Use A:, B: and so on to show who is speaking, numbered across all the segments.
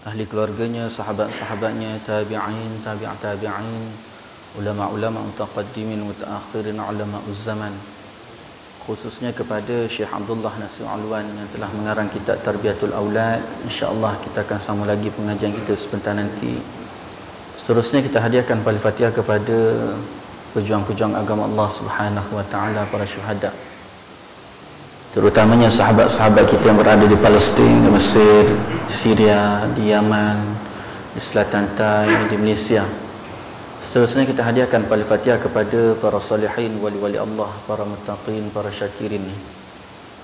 A: ahli keluarganya, sahabat-sahabatnya, tabi'in, tabi'in, ulama-ulama mutaqaddimin, mutaakhirin, ulama zaman, khususnya kepada Syekh Abdullah Nasir Alwan yang telah mengarang kitab Tarbiyatul Aulad. InsyaAllah kita akan sambung lagi pengajian kita sebentar nanti. Seterusnya kita hadiahkan Al-Fatihah kepada pejuang-pejuang agama Allah Subhanahu wa taala, para syuhada, terutamanya sahabat-sahabat kita yang berada di Palestin, di Mesir, di Syria, di Yaman, di Selatan Thai, di Malaysia. Seterusnya kita hadiahkan Al-Fatihah kepada para salihin, wali-wali Allah, para muttaqin, para syakirin.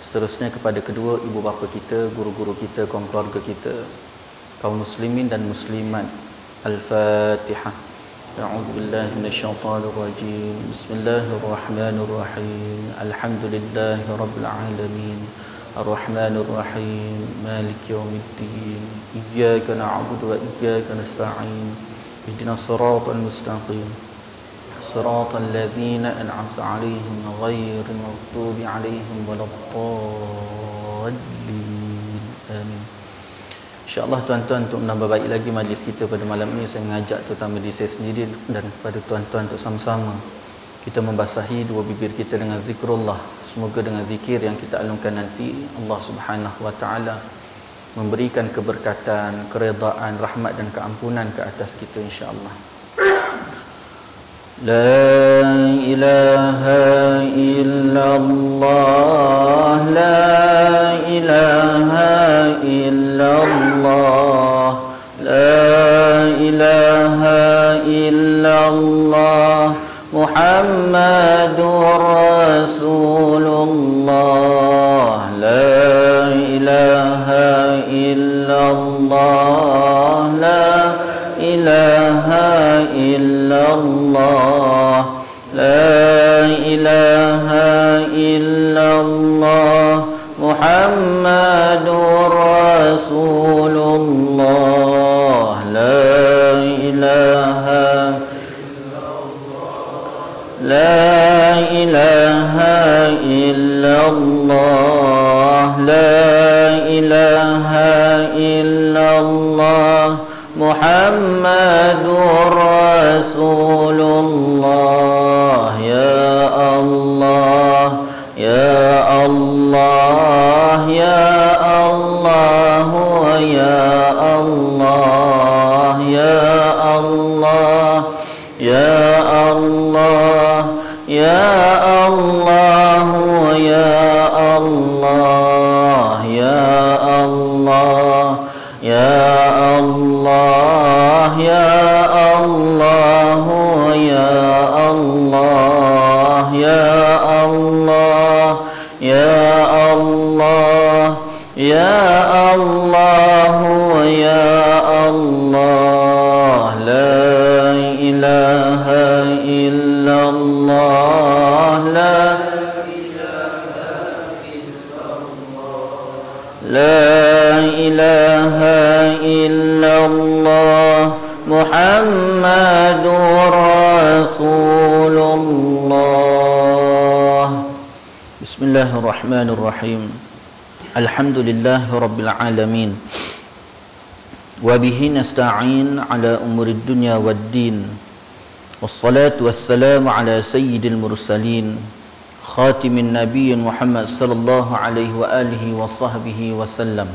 A: Seterusnya kepada kedua ibu bapa kita, guru-guru kita, kaum keluarga kita, kaum muslimin dan muslimat. Al-Fatihah. A'udzu billahi minasyaitonir rajim. Bismillahirrahmanirrahim. Alhamdulillahi rabbil alamin. Ar-Rahmanir Rahim. Maliki yaumiddin. Iyyaka na'budu wa iyyaka nasta'in. اهدنا الصراط المستقيم صراط الذين أنعمت عليهم غير المغضوب عليهم ولا الضالين آمين. InsyaAllah tuan-tuan, untuk menambah baik lagi majlis kita pada malam ini, saya mengajak terutama diri saya sendiri dan kepada tuan-tuan untuk sama-sama kita membasahi dua bibir kita dengan zikrullah. Semoga dengan zikir yang kita alunkan nanti, Allah Subhanahu wa taala memberikan keberkatan, keredaan, rahmat dan keampunan ke atas kita, insya-Allah. La ilaha illallah, la ilaha illallah, la ilaha illallah, Muhammadur Rasulullah, la ilaha illallah, la ilaha illallah, la ilaha illallah, Muhammadur Rasulullah, la ilaha illallah, la ilaha illallah, Muhammadur Rasulullah. Ya Allah, ya Allah, ya Allah, ya Allah, ya Allah, ya Allah, ya Allah, ya Allah, ya Allah, ya Allah, ya Allah, ya Allah, ya Allah, ya Allah, ya Allah, ya Allah, la ilaha illallah, la ilaha illallah, Muhammadur Rasulullah. Bismillahirrahmanirrahim. Alhamdulillahi rabbil alamin. Wa bihi nasta'in ala umurid dunya waddin. Wassalatu wassalamu ala sayyidil mursalin, khatimin nabiyyin Muhammad sallallahu alaihi wa alihi wa sahbihi wa sallam,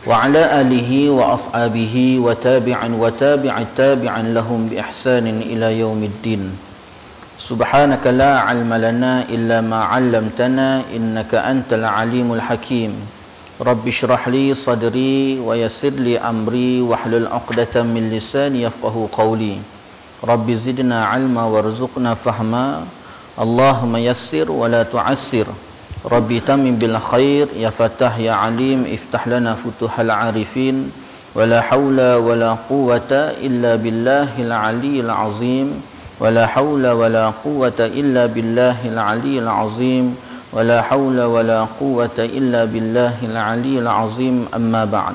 A: wa ala alihi wa ashabihi wa tabi'an wa tabi'at tabi'an lahum bi ihsanin ila yaumiddin. Subhanaka la ilma lana illa ma 'allamtana innaka antal alimul hakim. Rabbi shrah li sadri wa yassir li amri wahlul 'uqdatam min lisani yafqahu qawli. Rabbi zidna 'ilma warzuqna fahma. Allahumma yassir wa la tu'assir. Rabbi tamim bil khair, ya Fattah ya Alim, iftah lana futuhal arifin. Wa la hawla wa la quwwata illa billahil aliyyil azim. Wa la hawla wa la quwwata illa billahil aliyyil azim. Wa la hawla wa la quwwata illa billahil aliyyil azim. Amma ba'd.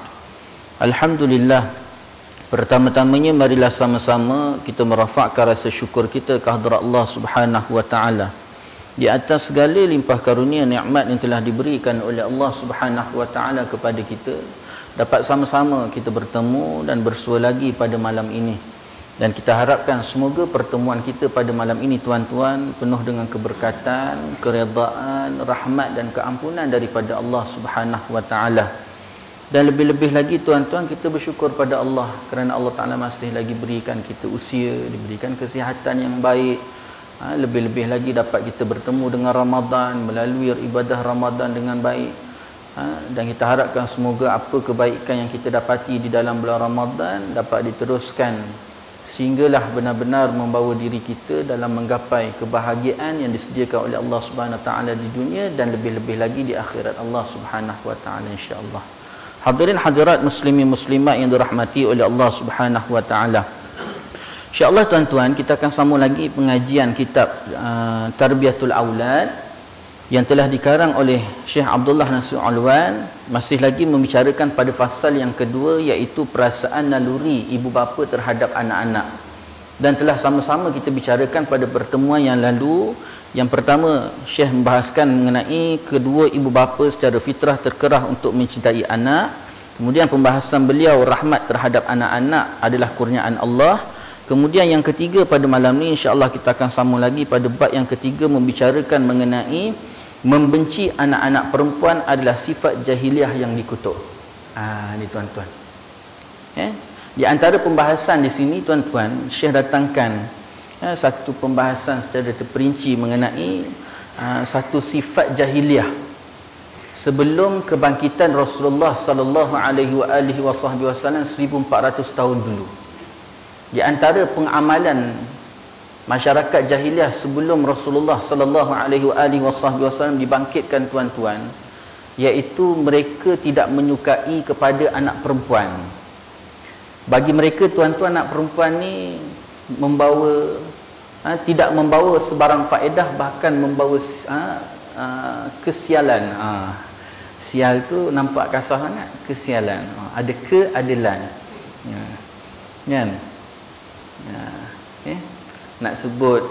A: Alhamdulillah, pertama-tamanya marilah sama-sama kita merafakkan rasa syukur kita ke hadirat Allah Subhanahu wa taala di atas segala limpah karunia nikmat yang telah diberikan oleh Allah Subhanahu wa taala kepada kita, dapat sama-sama kita bertemu dan bersua lagi pada malam ini. Dan kita harapkan semoga pertemuan kita pada malam ini tuan-tuan penuh dengan keberkatan, keredaan, rahmat dan keampunan daripada Allah Subhanahu wa taala. Dan lebih-lebih lagi tuan-tuan, kita bersyukur pada Allah kerana Allah Taala masih lagi berikan kita usia, diberikan kesihatan yang baik. Lebih-lebih lagi dapat kita bertemu dengan Ramadan, melalui ibadah Ramadan dengan baik. Dan kita harapkan semoga apa kebaikan yang kita dapati di dalam bulan Ramadan dapat diteruskan sehinggalah benar-benar membawa diri kita dalam menggapai kebahagiaan yang disediakan oleh Allah Subhanahu wa taala di dunia dan lebih-lebih lagi di akhirat Allah Subhanahu wa taala, insya-Allah. Hadirin hadirat muslimin muslimat yang dirahmati oleh Allah Subhanahu wa taala. Insya-Allah tuan-tuan, kita akan sambung lagi pengajian kitab Tarbiyatul Aulad yang telah dikarang oleh Syekh Abdullah Nasir Alwan, masih lagi membicarakan pada fasal yang kedua, iaitu perasaan naluri ibu bapa terhadap anak-anak. Dan telah sama-sama kita bicarakan pada pertemuan yang lalu. Yang pertama, Syekh membahaskan mengenai kedua ibu bapa secara fitrah terkerah untuk mencintai anak. Kemudian pembahasan beliau, rahmat terhadap anak-anak adalah kurniaan Allah. Kemudian yang ketiga pada malam ni, insya-Allah kita akan sambung lagi pada bab yang ketiga, membicarakan mengenai membenci anak-anak perempuan adalah sifat jahiliah yang dikutuk. Ni tuan-tuan. Di antara pembahasan di sini tuan-tuan, Syekh datangkan satu pembahasan secara terperinci mengenai satu sifat jahiliah sebelum kebangkitan Rasulullah sallallahu alaihi wasallam 1400 tahun dulu. Di antara pengamalan masyarakat jahiliah sebelum Rasulullah sallallahu alaihi wasallam dibangkitkan tuan-tuan, iaitu mereka tidak menyukai kepada anak perempuan. Bagi mereka tuan-tuan, anak perempuan ni tidak membawa sebarang faedah, bahkan membawa kesialan. Sial tu nampak kasar sangat, kesialan. Ada keadilan. Kan? Nak sebut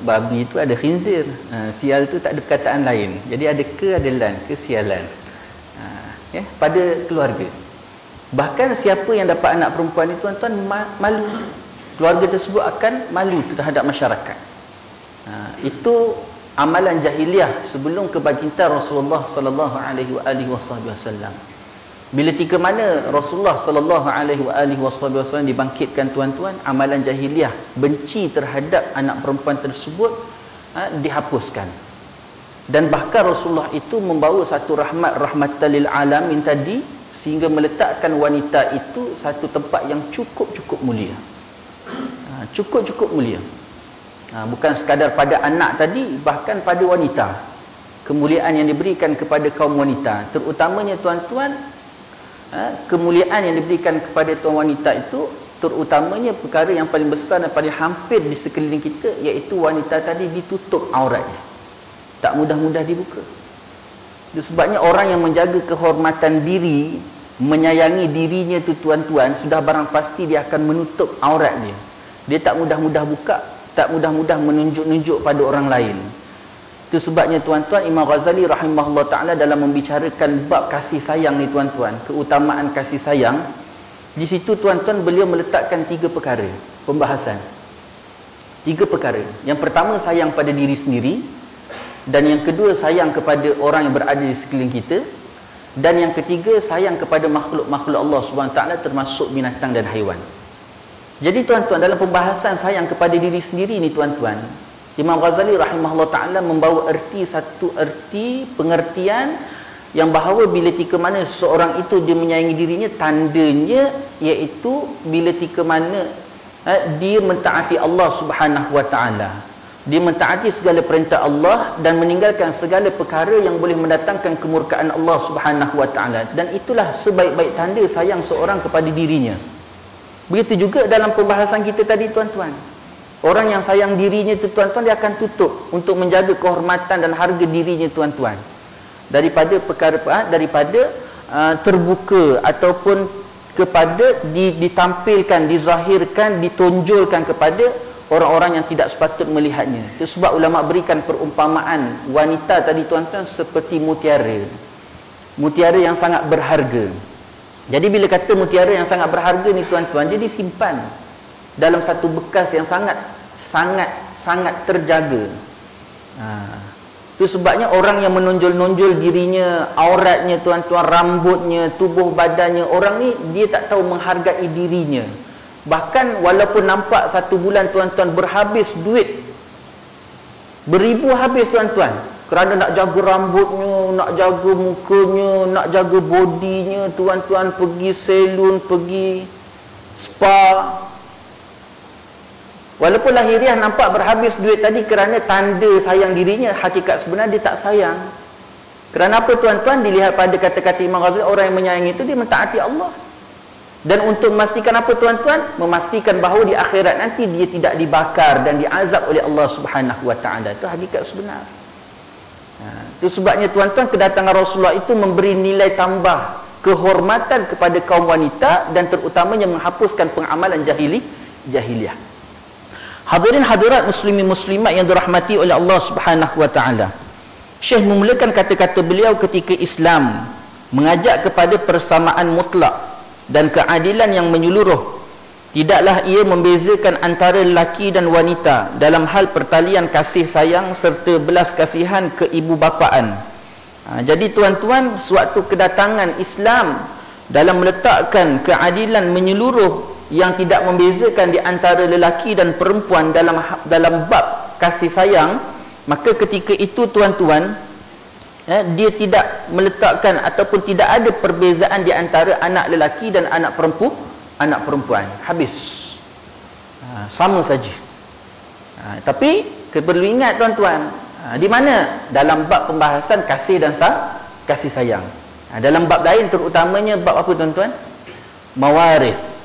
A: babi tu ada khinzir. Sial tu tak ada perkataan lain. Jadi ada keadilan, kesialan. Pada keluarga. Bahkan siapa yang dapat anak perempuan ni tuan-tuan malu. Keluarga tersebut akan malu terhadap masyarakat. Itu amalan jahiliah sebelum kebangkitan Rasulullah sallallahu alaihi wasallam. Bila tika mana Rasulullah sallallahu alaihi wasallam dibangkitkan tuan-tuan, amalan jahiliah benci terhadap anak perempuan tersebut dihapuskan. Dan bahkan Rasulullah itu membawa satu rahmatan lil alamin tadi, sehingga meletakkan wanita itu satu tempat yang cukup mulia. Cukup mulia. Bukan sekadar pada anak tadi, bahkan pada wanita. Kemuliaan yang diberikan kepada kaum wanita, terutamanya tuan-tuan, kemuliaan yang diberikan kepada tuan wanita itu, terutamanya perkara yang paling besar dan paling hampir di sekeliling kita, iaitu wanita tadi ditutup auratnya, tak mudah-mudah dibuka. Itu sebabnya orang yang menjaga kehormatan diri, menyayangi dirinya tu tuan-tuan, sudah barang pasti dia akan menutup aurat dia. Dia tak mudah-mudah buka, tak mudah-mudah menunjuk-nunjuk pada orang lain. Itu sebabnya tuan-tuan, Imam Ghazali rahimahullah ta'ala dalam membicarakan bab kasih sayang ni tuan-tuan, keutamaan kasih sayang, di situ tuan-tuan beliau meletakkan 3 perkara pembahasan. 3 perkara. Yang pertama, sayang pada diri sendiri. Dan yang kedua, sayang kepada orang yang berada di sekeliling kita. Dan yang ketiga, sayang kepada makhluk-makhluk Allah SWT, termasuk binatang dan haiwan. Jadi tuan-tuan, dalam pembahasan sayang kepada diri sendiri ni tuan-tuan, Imam Ghazali rahimahullah ta'ala membawa satu erti pengertian yang bahawa bila tika mana seseorang itu dia menyayangi dirinya, tandanya iaitu bila tika mana dia mentaati Allah Subhanahu wa ta'ala. Dia mentaati segala perintah Allah dan meninggalkan segala perkara yang boleh mendatangkan kemurkaan Allah Subhanahu wa ta'ala. Dan itulah sebaik-baik tanda sayang seorang kepada dirinya. Begitu juga dalam pembahasan kita tadi tuan-tuan. Orang yang sayang dirinya tu tuan-tuan, dia akan tutup untuk menjaga kehormatan dan harga dirinya tuan-tuan, daripada perkara terbuka ataupun kepada ditampilkan, dizahirkan, ditonjolkan kepada orang-orang yang tidak sepatut melihatnya. Itu sebab ulama berikan perumpamaan wanita tadi tuan-tuan seperti mutiara. mutiara yang sangat berharga. Jadi bila kata mutiara yang sangat berharga ni tuan-tuan, dia disimpan dalam satu bekas yang sangat terjaga. Itu sebabnya orang yang menonjol-nonjol dirinya, auratnya tuan-tuan, rambutnya, tubuh badannya, orang ni dia tak tahu menghargai dirinya. Bahkan walaupun nampak satu bulan tuan-tuan berhabis duit beribu habis tuan-tuan, kerana nak jaga rambutnya, nak jaga mukanya, nak jaga bodinya tuan-tuan, pergi salon, pergi spa. Walaupun lahiriah nampak berhabis duit tadi kerana tanda sayang dirinya, hakikat sebenarnya dia tak sayang. Kerana apa tuan-tuan? Dilihat pada kata-kata Imam Ghazali, orang yang menyayangi itu dia mentaati Allah. Dan untuk memastikan apa tuan-tuan? Memastikan bahawa di akhirat nanti dia tidak dibakar dan diazab oleh Allah Subhanahu Wa Taala. Itu hakikat sebenar. Itu sebabnya tuan-tuan, kedatangan Rasulullah itu memberi nilai tambah kehormatan kepada kaum wanita dan terutamanya menghapuskan pengamalan jahiliyah. Hadirin hadirat muslimin muslimat yang dirahmati oleh Allah Subhanahu Wa Taala. Syekh memulakan kata-kata beliau ketika Islam mengajak kepada persamaan mutlak dan keadilan yang menyeluruh. Tidaklah ia membezakan antara lelaki dan wanita dalam hal pertalian kasih sayang serta belas kasihan keibubapaan. Jadi tuan-tuan, suatu kedatangan Islam dalam meletakkan keadilan menyeluruh yang tidak membezakan di antara lelaki dan perempuan dalam bab kasih sayang, maka ketika itu tuan-tuan, dia tidak meletakkan ataupun tidak ada perbezaan di antara anak lelaki dan anak perempuan. Habis. Sama saja. Tapi perlu ingat tuan-tuan, di mana? Dalam bab pembahasan kasih dan kasih sayang. Dalam bab lain terutamanya bab apa tuan-tuan? Mawaris.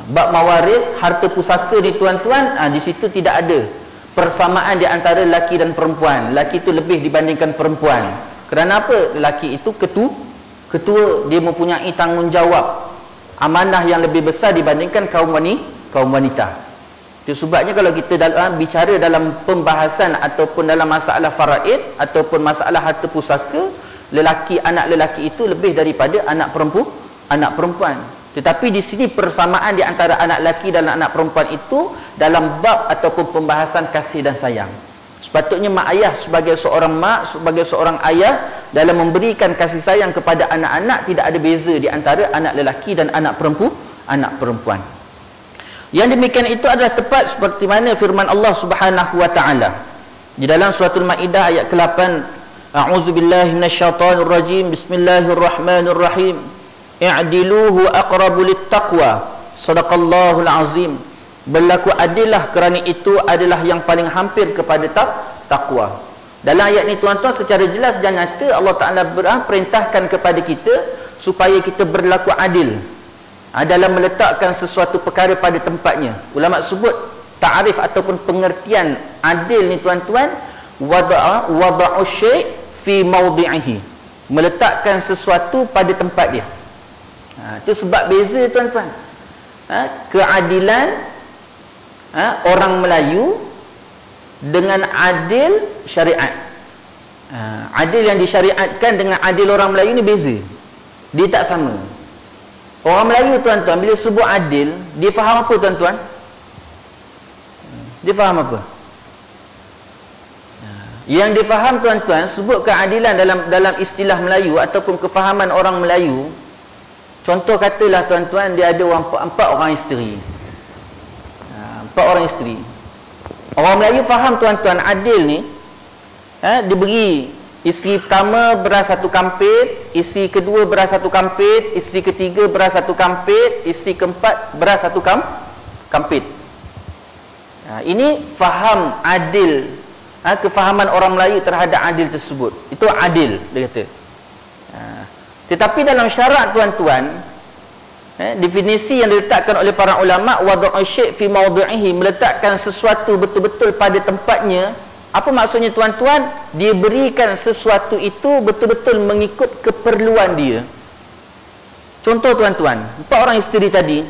A: Bab mawaris, harta pusaka ni tuan-tuan, di situ tidak ada persamaan di antara lelaki dan perempuan. Lelaki itu lebih dibandingkan perempuan. Kerana apa? Lelaki itu ketua, dia mempunyai tanggungjawab, amanah yang lebih besar dibandingkan kaum wanita. Itu sebabnya kalau kita bicara dalam pembahasan ataupun dalam masalah faraid ataupun masalah harta pusaka, anak lelaki itu lebih daripada anak perempuan. Tetapi di sini persamaan di antara anak lelaki dan anak perempuan itu dalam bab ataupun pembahasan kasih dan sayang. Sepatutnya mak ayah sebagai seorang mak, sebagai seorang ayah, dalam memberikan kasih sayang kepada anak-anak tidak ada beza di antara anak lelaki dan anak perempuan. Yang demikian itu adalah tepat seperti mana firman Allah Subhanahu Wa Taala di dalam suratul Maidah ayat ke-8. A'udzubillahi minasyaitonirrajim. Bismillahirrahmanirrahim. I'diluhu aqrabu littaqwa. Sadaqallahul azim. Berlaku adillah, kerana itu adalah yang paling hampir kepada takwa. Dalam ayat ni tuan-tuan, secara jelas dan nyata Allah Ta'ala perintahkan kepada kita supaya kita berlaku adil dalam meletakkan sesuatu perkara pada tempatnya. Ulama sebut ta'rif ataupun pengertian adil ni tuan-tuan, wada'u syai' fi mawdi'ihi, meletakkan sesuatu pada tempat dia. Itu sebab beza tuan-tuan. Keadilan orang Melayu dengan adil syariat. Adil yang disyariatkan dengan adil orang Melayu ni beza. Dia tak sama. Orang Melayu tuan-tuan bila sebut adil, dia faham apa tuan-tuan? Dia faham apa? Yang dia faham tuan-tuan, sebut keadilan dalam istilah Melayu ataupun kefahaman orang Melayu. Contoh katalah tuan-tuan, dia ada empat orang isteri. 4 orang isteri. Orang Melayu faham tuan-tuan, adil ni diberi isteri pertama beras 1 kampit, isteri kedua beras 1 kampit, isteri ketiga beras 1 kampit, isteri keempat beras 1 kampit. Ini faham adil, kefahaman orang Melayu terhadap adil tersebut. Itu adil, dia kata. Tetapi dalam syarak tuan-tuan, definisi yang diletakkan oleh para ulama, wad'u syai' fi mawdi'ihi, meletakkan sesuatu betul-betul pada tempatnya. Apa maksudnya tuan-tuan? Dia berikan sesuatu itu betul-betul mengikut keperluan dia. Contoh tuan-tuan, 4 orang isteri tadi.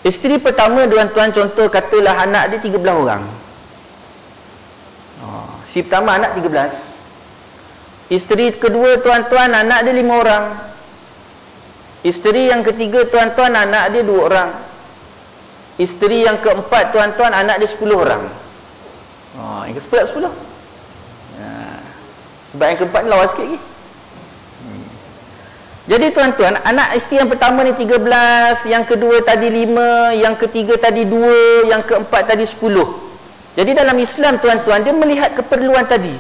A: Isteri pertama tuan-tuan, contoh katalah anak dia 13 orang. Si pertama anak 13. Isteri kedua tuan-tuan, anak dia 5 orang. Isteri yang ketiga tuan-tuan, anak dia 2 orang. Isteri yang keempat tuan-tuan, anak dia 10 orang. Yang ke-10 10. Sebab yang keempat ni lawa sikit lagi. Jadi tuan-tuan, anak isteri yang pertama ni 13, yang kedua tadi 5, yang ketiga tadi 2, yang keempat tadi 10. Jadi dalam Islam tuan-tuan, dia melihat keperluan tadi.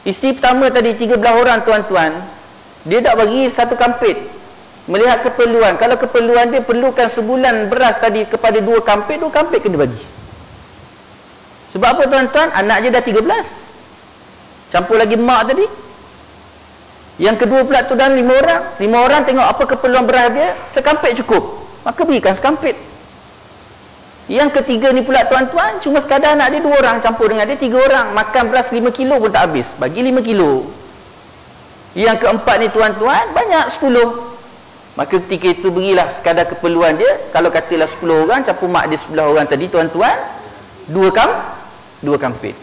A: Isteri pertama tadi 13 orang tuan-tuan, dia tak bagi satu kampit. Melihat keperluan. Kalau keperluan dia perlukan sebulan beras tadi kepada 2 kampit, 2 kampit kena bagi. Sebab apa tuan-tuan? Anak dia dah 13. Campur lagi mak tadi. Yang kedua pula tu dan 5 orang. 5 orang tengok apa keperluan beras dia, sekampit cukup. Maka berikan sekampit. Yang ketiga ni pula tuan-tuan, cuma sekadar anak dia 2 orang, campur dengan dia 3 orang. Makan beras 5 kilo pun tak habis. Bagi 5 kilo. Yang keempat ni tuan-tuan, banyak 10. Maka ketika itu berilah sekadar keperluan dia. Kalau katalah 10 orang, campur mak dia 11 orang tadi tuan-tuan, 2 kampit.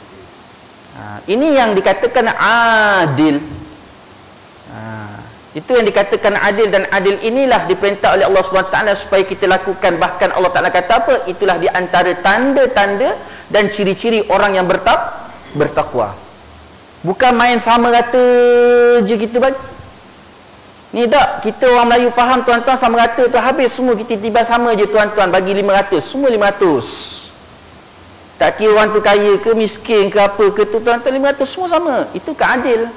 A: Ini yang dikatakan adil. Itu yang dikatakan adil, dan adil inilah diperintah oleh Allah SWT supaya kita lakukan. Bahkan Allah Ta'ala kata apa? Itulah di antara tanda-tanda dan ciri-ciri orang yang bertakwa. Bukan main sama rata je kita bagi. Ni tak, kita orang Melayu faham tuan-tuan, sama rata tu habis semua, kita tiba sama je tuan-tuan, bagi 500, semua 500. Tak kira orang tu kaya ke miskin ke apa ke tu tuan-tuan, 500 semua sama. Itu kan adil.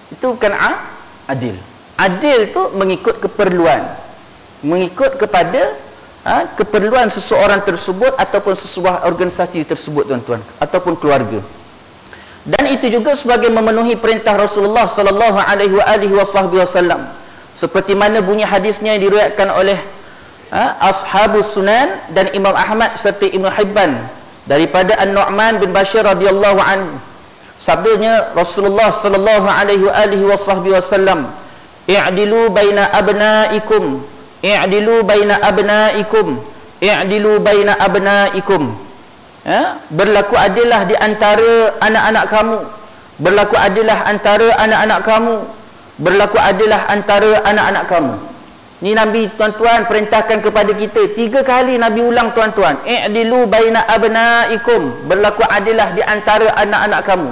A: Itu bukan adil. Adil tu mengikut keperluan, mengikut kepada keperluan seseorang tersebut ataupun sebuah organisasi tersebut tuan-tuan, ataupun keluarga. Dan itu juga sebagai memenuhi perintah Rasulullah sallallahu alaihi wasallam, seperti mana bunyi hadisnya yang diriwayatkan oleh Ashabus Sunan dan Imam Ahmad serta Ibn Hibban daripada An-Nu'man bin Bashir radhiyallahu anhu. Sabdanya Rasulullah sallallahu alaihi wasallam, i'dilu baina abnaikum, i'dilu baina abnaikum, i'dilu baina abnaikum. Berlaku adillah di antara anak-anak kamu, berlaku adillah antara anak-anak kamu, berlaku adillah antara anak-anak kamu. Ni Nabi tuan-tuan perintahkan kepada kita 3 kali. Nabi ulang tuan-tuan, i'dilu baina abnaikum, berlaku adillah di antara anak-anak kamu.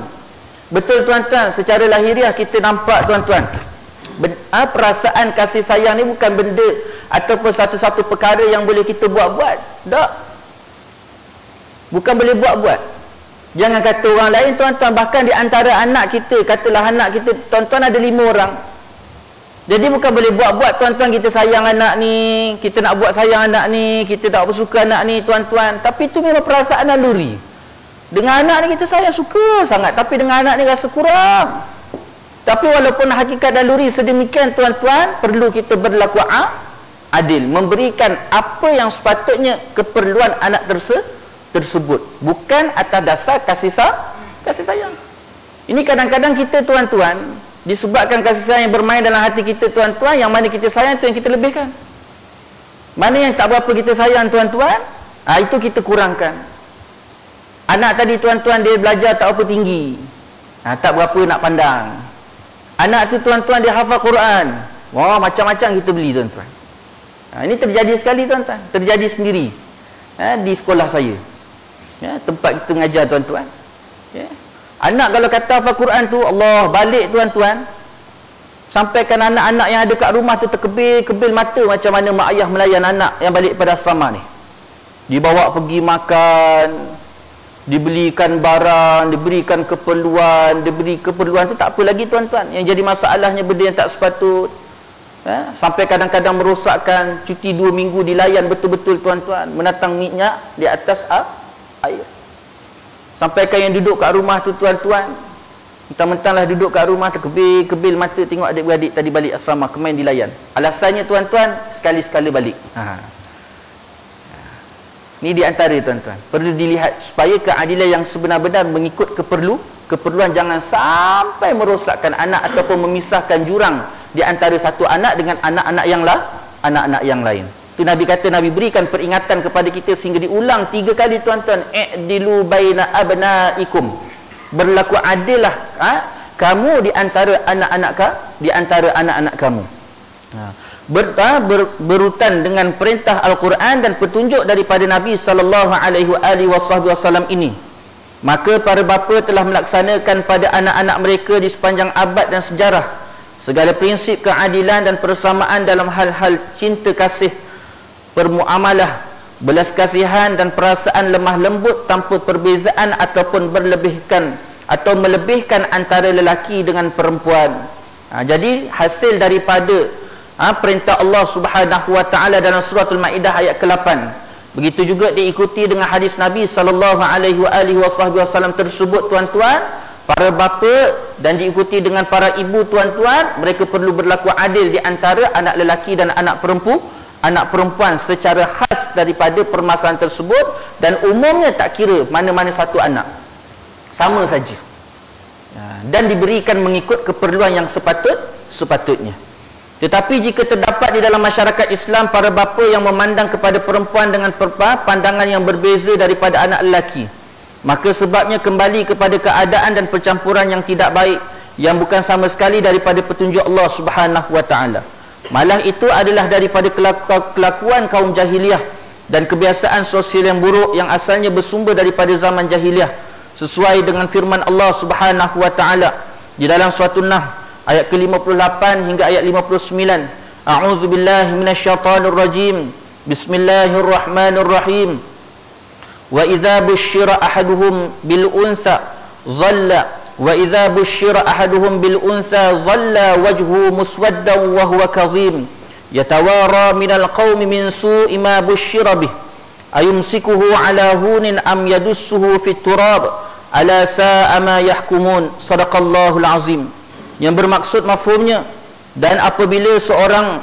A: Betul tuan-tuan, secara lahiriah kita nampak tuan-tuan, perasaan kasih sayang ni bukan benda ataupun satu-satu perkara yang boleh kita buat-buat. Tak, bukan boleh buat-buat. Jangan kata orang lain tuan-tuan, bahkan di antara anak kita, katalah anak kita tuan-tuan ada 5 orang. Jadi bukan boleh buat-buat tuan-tuan, kita sayang anak ni, kita nak buat sayang anak ni, kita tak bersuka anak ni tuan-tuan. Tapi itu memang perasaan naluri. Dengan anak ni kita sayang, suka sangat, tapi dengan anak ni rasa kurang. Tapi walaupun hakikat naluri sedemikian tuan-tuan, perlu kita berlaku adil, memberikan apa yang sepatutnya keperluan anak tersebut, bukan atas dasar kasih sayang. Ini kadang-kadang kita tuan-tuan, disebabkan kasih sayang yang bermain dalam hati kita tuan-tuan, yang mana kita sayang tu yang kita lebihkan. Mana yang tak berapa kita sayang tuan-tuan, itu kita kurangkan. Anak tadi tuan-tuan dia belajar tak apa tinggi, tak berapa nak pandang. Anak tu tuan-tuan dia hafal Quran, wah macam-macam kita beli tuan-tuan. Ini terjadi sekali tuan-tuan, terjadi sendiri di sekolah saya, tempat kita mengajar tuan-tuan. Anak kalau kata hafal Quran tu, Allah balik tuan-tuan, sampaikan anak-anak yang ada kat rumah tu terkebil-kebil mata macam mana mak ayah melayan anak yang balik pada asrama ni. Dibawa pergi makan, dibelikan barang, diberikan keperluan, diberi keperluan tu tak apa lagi tuan-tuan. Yang jadi masalahnya benda yang tak sepatut, sampai kadang-kadang merosakkan cuti 2 minggu dilayan betul-betul tuan-tuan, menatang minyak di atas air. Sampaikan yang duduk kat rumah tu tuan-tuan, mentang-mentanglah duduk kat rumah terkebil-kebil mata tengok adik-beradik tadi balik asrama kemain dilayan. Alasannya tuan-tuan, sekali-sekala balik. Ni di antara tuan-tuan, perlu dilihat supaya keadilan yang sebenar-benar mengikut keperluan, jangan sampai merosakkan anak ataupun memisahkan jurang di antara satu anak dengan anak-anak yang lain. Tu Nabi kata, Nabi berikan peringatan kepada kita sehingga diulang 3 kali tuan-tuan, i'dilu baina abnaikum, berlaku adillah kamu di antara anak-anak kamu. Berutan dengan perintah Al-Quran dan petunjuk daripada Nabi sallallahu alaihi wasallam ini, maka para bapa telah melaksanakan pada anak-anak mereka di sepanjang abad dan sejarah segala prinsip keadilan dan persamaan dalam hal-hal cinta kasih, permuamalah, belas kasihan dan perasaan lemah lembut tanpa perbezaan ataupun melebihkan antara lelaki dengan perempuan. Jadi hasil daripada perintah Allah Subhanahu wa taala dalam surah Al-Maidah ayat ke-8, begitu juga diikuti dengan hadis Nabi sallallahu alaihi wasallam tersebut, tuan-tuan, para bapa, dan diikuti dengan para ibu, tuan-tuan, mereka perlu berlaku adil di antara anak lelaki dan anak perempuan secara khas daripada permasalahan tersebut, dan umumnya tak kira mana-mana satu anak, sama saja, dan diberikan mengikut keperluan yang sepatutnya. Tetapi jika terdapat di dalam masyarakat Islam para bapa yang memandang kepada perempuan dengan pandangan yang berbeza daripada anak lelaki, maka sebabnya kembali kepada keadaan dan percampuran yang tidak baik, yang bukan sama sekali daripada petunjuk Allah Subhanahu wa taala. Malah itu adalah daripada kelakuan kaum jahiliah dan kebiasaan sosial yang buruk yang asalnya bersumber daripada zaman jahiliah, sesuai dengan firman Allah Subhanahu wa taala di dalam surah An-Nahl ayat ke-58 hingga ayat 59. A'udzubillahi minasyaitonir rajim. Bismillahirrahmanirrahim. Wa idza busyira ahaduhum bil untha dhalla wajhu muswaddan wa huwa kazim yatawara minal qaumi min su'i ma busyira bih ayumsikuhu ala hunin am yadussuhu fit turab ala sa'a ma yahkumun. Sadaqallahul azim. Yang bermaksud mafhumnya, dan apabila seorang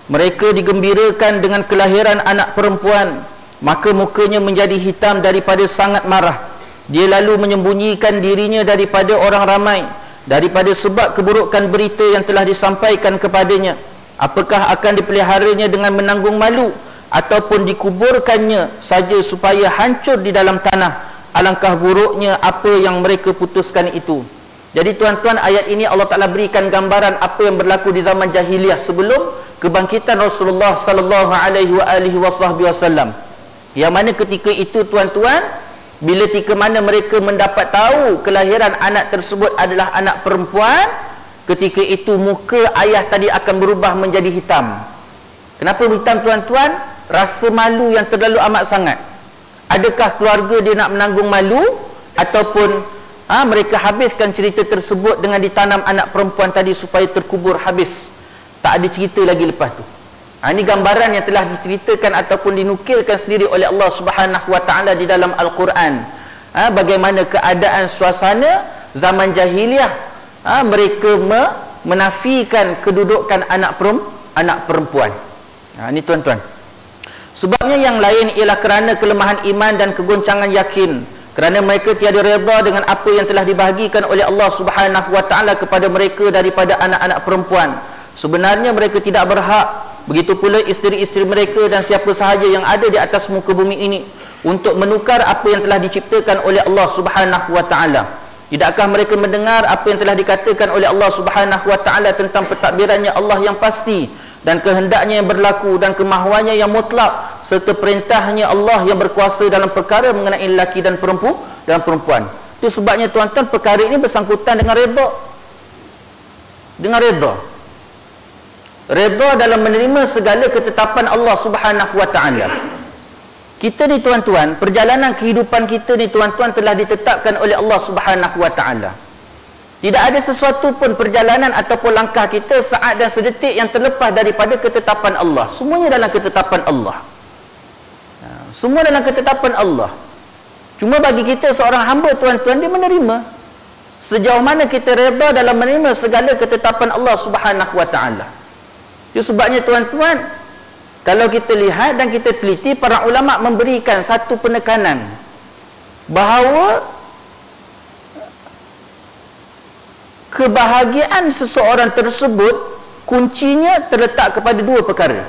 A: mereka digembirakan dengan kelahiran anak perempuan, maka mukanya menjadi hitam daripada sangat marah. Dia lalu menyembunyikan dirinya daripada orang ramai daripada sebab keburukan berita yang telah disampaikan kepadanya. Apakah akan dipeliharanya dengan menanggung malu, ataupun dikuburkannya saja supaya hancur di dalam tanah? Alangkah buruknya apa yang mereka putuskan itu. Jadi tuan-tuan, ayat ini Allah Ta'ala berikan gambaran apa yang berlaku di zaman jahiliah sebelum kebangkitan Rasulullah sallallahu alaihi wasallam. Yang mana ketika itu, tuan-tuan, bila mana mereka mendapat tahu kelahiran anak tersebut adalah anak perempuan, ketika itu muka ayah tadi akan berubah menjadi hitam. Kenapa hitam, tuan-tuan? Rasa malu yang terlalu amat sangat. Adakah keluarga dia nak menanggung malu, ataupun mereka habiskan cerita tersebut dengan ditanam anak perempuan tadi supaya terkubur habis, tak ada cerita lagi lepas tu. Ini gambaran yang telah diceritakan ataupun dinukilkan sendiri oleh Allah Subhanahu wa taala di dalam Al-Quran. Bagaimana keadaan suasana zaman jahiliah, mereka menafikan kedudukan anak perempuan. Ini tuan-tuan, sebabnya yang lain ialah kerana kelemahan iman dan kegoncangan yakin, kerana mereka tiada redha dengan apa yang telah dibahagikan oleh Allah Subhanahu wa taala kepada mereka daripada anak-anak perempuan. Sebenarnya mereka tidak berhak, begitu pula isteri-isteri mereka dan siapa sahaja yang ada di atas muka bumi ini, untuk menukar apa yang telah diciptakan oleh Allah Subhanahu wa taala. Tidakkah mereka mendengar apa yang telah dikatakan oleh Allah Subhanahu wa taala tentang pentadbirannya Allah yang pasti, dan kehendaknya yang berlaku, dan kemahuannya yang mutlak, serta perintahnya Allah yang berkuasa dalam perkara mengenai lelaki dan perempuan. Itu sebabnya, tuan-tuan, perkara ini bersangkutan dengan redha. Dengan redha dalam menerima segala ketetapan Allah Subhanahu wa taala. Kita ni, tuan-tuan, perjalanan kehidupan kita ni, tuan-tuan, telah ditetapkan oleh Allah Subhanahu wa taala. Tidak ada sesuatu pun perjalanan ataupun langkah kita saat dan sedetik yang terlepas daripada ketetapan Allah. Semuanya dalam ketetapan Allah. Semua dalam ketetapan Allah. Cuma bagi kita seorang hamba, tuan-tuan, dia menerima. Sejauh mana kita redha dalam menerima segala ketetapan Allah Subhanahu wa taala. Itu sebabnya, tuan-tuan, kalau kita lihat dan kita teliti, para ulama memberikan satu penekanan bahawa kebahagiaan seseorang tersebut kuncinya terletak kepada dua perkara.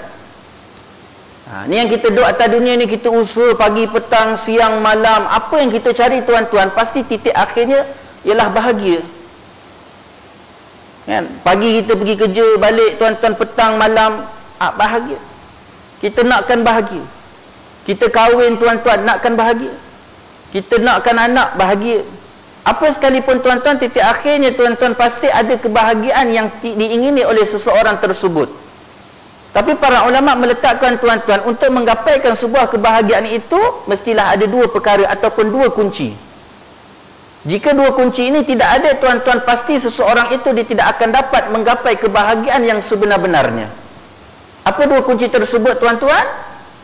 A: Ni yang kita duduk atas dunia ni, kita usaha pagi, petang, siang, malam, apa yang kita cari, tuan-tuan, pasti titik akhirnya ialah bahagia. Kan? Pagi kita pergi kerja, balik tuan-tuan petang, malam, bahagia. Kita nakkan bahagia. Kita kahwin tuan-tuan, nakkan bahagia. Kita nakkan anak, bahagia. Apa sekalipun tuan-tuan, titik akhirnya tuan-tuan pasti ada kebahagiaan yang diingini oleh seseorang tersebut. Tapi para ulama meletakkan tuan-tuan, untuk menggapaikan sebuah kebahagiaan itu, mestilah ada dua perkara ataupun dua kunci. Jika dua kunci ini tidak ada tuan-tuan, pasti seseorang itu dia tidak akan dapat menggapai kebahagiaan yang sebenar-benarnya. Apa dua kunci tersebut tuan-tuan?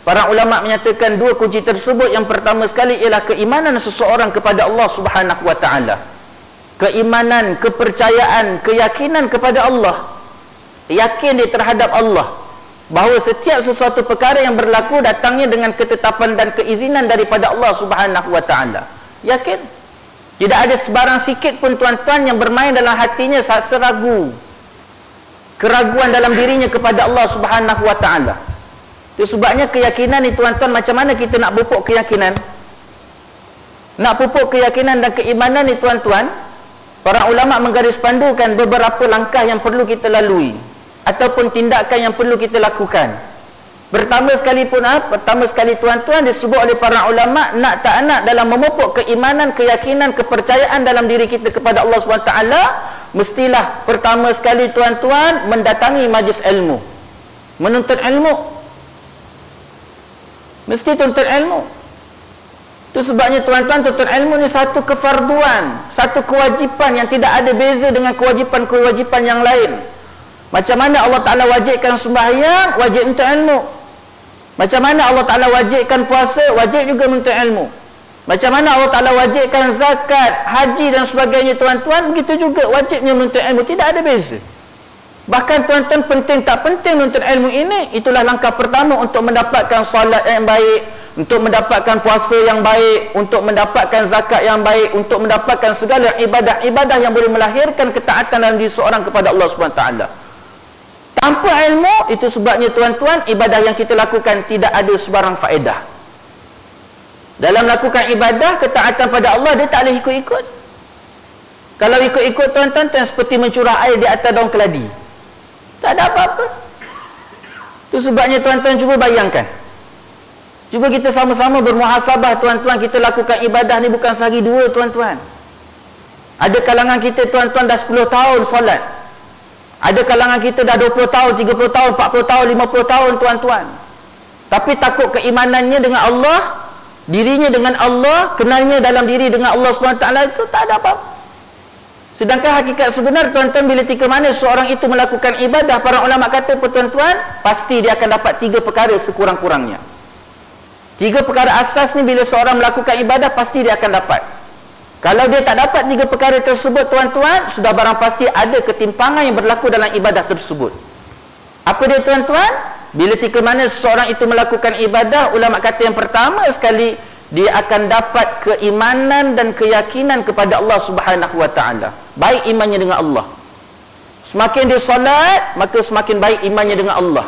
A: Para ulama menyatakan dua kunci tersebut, yang pertama sekali ialah keimanan seseorang kepada Allah Subhanahu wa taala. Keimanan, kepercayaan, keyakinan kepada Allah. Yakin dia terhadap Allah, bahawa setiap sesuatu perkara yang berlaku datangnya dengan ketetapan dan keizinan daripada Allah Subhanahu wa taala. Yakin. Tidak ada sebarang sikit pun tuan-tuan yang bermain dalam hatinya seragu, keraguan dalam dirinya kepada Allah Subhanahu wa taala. Itu sebabnya keyakinan ni tuan-tuan, macam mana kita nak pupuk keyakinan? Nak pupuk keyakinan dan keimanan ni tuan-tuan, para ulama menggarispandukan beberapa langkah yang perlu kita lalui ataupun tindakan yang perlu kita lakukan. Pertama sekali tuan-tuan, disebut oleh para ulama, nak tak nak dalam memupuk keimanan, keyakinan, kepercayaan dalam diri kita kepada Allah SWT, mestilah pertama sekali tuan-tuan mendatangi majlis ilmu, menuntut ilmu. Mesti tuntut ilmu. Itu sebabnya tuan-tuan, tuntut ilmu ni satu kefarduan, satu kewajipan yang tidak ada beza dengan kewajipan-kewajipan yang lain. Macam mana Allah Ta'ala wajibkan sembahyang, wajib menuntut ilmu. Macam mana Allah Ta'ala wajibkan puasa, wajib juga menuntut ilmu. Macam mana Allah Ta'ala wajibkan zakat, haji dan sebagainya tuan-tuan, begitu juga wajibnya menuntut ilmu. Tidak ada beza. Bahkan tuan-tuan, penting tak penting menuntut ilmu ini, itulah langkah pertama untuk mendapatkan salat yang baik, untuk mendapatkan puasa yang baik, untuk mendapatkan zakat yang baik, untuk mendapatkan segala ibadah-ibadah yang boleh melahirkan ketaatan dalam diri seorang kepada Allah SWT. Tanpa ilmu, itu sebabnya tuan-tuan, ibadah yang kita lakukan tidak ada sebarang faedah. Dalam melakukan ibadah, ketaatan pada Allah, dia tak boleh ikut-ikut. Kalau ikut-ikut tuan-tuan, seperti mencurah air di atas daun keladi, tak ada apa-apa. Itu sebabnya tuan-tuan, cuba bayangkan, cuba kita sama-sama bermuhasabah tuan-tuan, kita lakukan ibadah ni bukan sehari dua tuan-tuan. Ada kalangan kita tuan-tuan dah 10 tahun solat. Ada kalangan kita dah 20 tahun, 30 tahun, 40 tahun, 50 tahun tuan-tuan. Tapi takut keimanannya dengan Allah, dirinya dengan Allah, kenalnya dalam diri dengan Allah SWT, itu tak ada apa-apa. Sedangkan hakikat sebenar tuan-tuan, bila tika mana seorang itu melakukan ibadah, para ulama kata tuan-tuan, pasti dia akan dapat 3 perkara sekurang-kurangnya. 3 perkara asas ni, bila seorang melakukan ibadah, pasti dia akan dapat. Kalau dia tak dapat 3 perkara tersebut tuan-tuan, sudah barang pasti ada ketimpangan yang berlaku dalam ibadah tersebut. Apa dia tuan-tuan? Bila tika mana seseorang itu melakukan ibadah, ulama kata yang pertama sekali, dia akan dapat keimanan dan keyakinan kepada Allah Subhanahu wa taala. Baik imannya dengan Allah. Semakin dia solat, maka semakin baik imannya dengan Allah.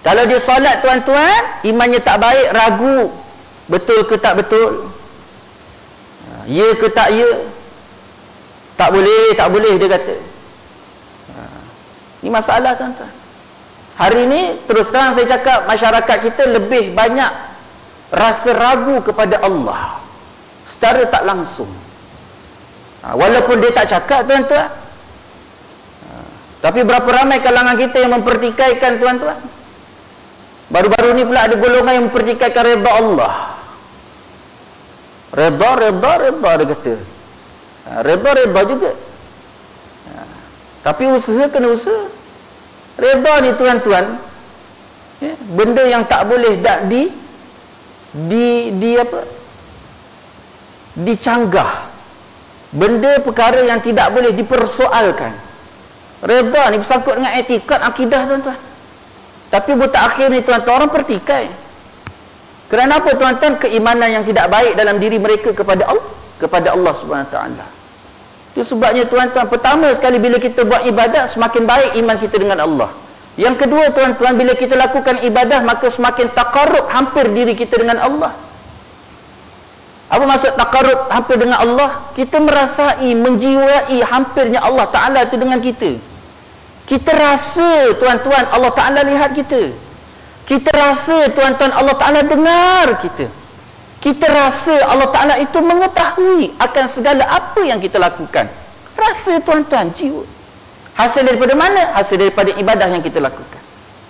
A: Kalau dia solat tuan-tuan, imannya tak baik, ragu, betul ke tak betul, ya ke tak ya, tak boleh dia kata. Ini masalah tuan-tuan. Hari ini terus terang saya cakap, masyarakat kita lebih banyak rasa ragu kepada Allah secara tak langsung. Walaupun dia tak cakap tuan-tuan, tapi berapa ramai kalangan kita yang mempertikaikan tuan-tuan. Baru-baru ni pula ada golongan yang mempertikaikan redha Allah. Redha dia kata. Redha juga. Tapi usaha kena usaha. Redha ni tuan-tuan, benda yang tak boleh dicanggah, benda perkara yang tidak boleh dipersoalkan. Redha ni bersangkut dengan etikad akidah tuan-tuan. Tapi buta akhir ni tuan-tuan, orang pertikai. Kerana apa tuan-tuan? Keimanan yang tidak baik dalam diri mereka kepada Allah Subhanahu Wa Taala. Itu sebabnya tuan-tuan, pertama sekali bila kita buat ibadah, semakin baik iman kita dengan Allah. Yang kedua tuan-tuan, bila kita lakukan ibadah, maka semakin taqarrub, hampir diri kita dengan Allah. Apa maksud taqarrub hampir dengan Allah? Kita merasai, menjiwai hampirnya Allah Ta'ala itu dengan kita. Kita rasa tuan-tuan Allah Ta'ala lihat kita. Kita rasa tuan-tuan Allah Ta'ala dengar kita. Kita rasa Allah Ta'ala itu mengetahui akan segala apa yang kita lakukan. Rasa tuan-tuan, jiwa. Hasil daripada mana? Hasil daripada ibadah yang kita lakukan.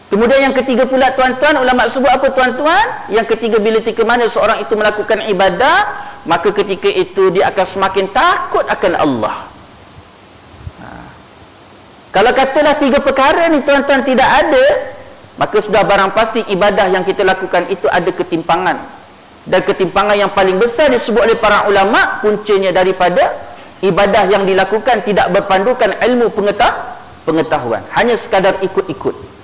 A: Kemudian yang ketiga pula tuan-tuan, ulama sebut apa tuan-tuan? Yang ketiga, bila ketika mana seorang itu melakukan ibadah, maka ketika itu dia akan semakin takut akan Allah. Kalau katalah tiga perkara ni tuan-tuan tidak ada, maka sudah barang pasti ibadah yang kita lakukan itu ada ketimpangan. Dan ketimpangan yang paling besar disebut oleh para ulama, puncanya daripada ibadah yang dilakukan tidak berpandukan ilmu pengetahuan, hanya sekadar ikut-ikut.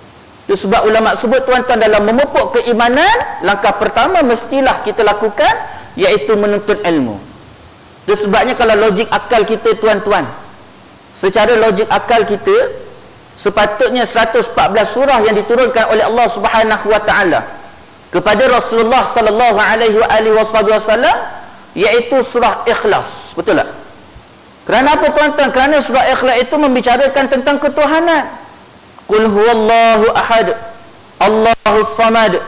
A: Itu sebab ulama sebut tuan-tuan, dalam memupuk keimanan, langkah pertama mestilah kita lakukan iaitu menuntut ilmu. Itu sebabnya kalau logik akal kita tuan-tuan, secara logik akal kita, sepatutnya 114 surah yang diturunkan oleh Allah Subhanahu wa taala kepada Rasulullah sallallahu alaihi wasallam iaitu surah Ikhlas. Betul tak? Kerana apa tuan-tuan? Kerana surah Ikhlas itu membicarakan tentang ketuhanan. Qul huwallahu ahad, Allahus samad,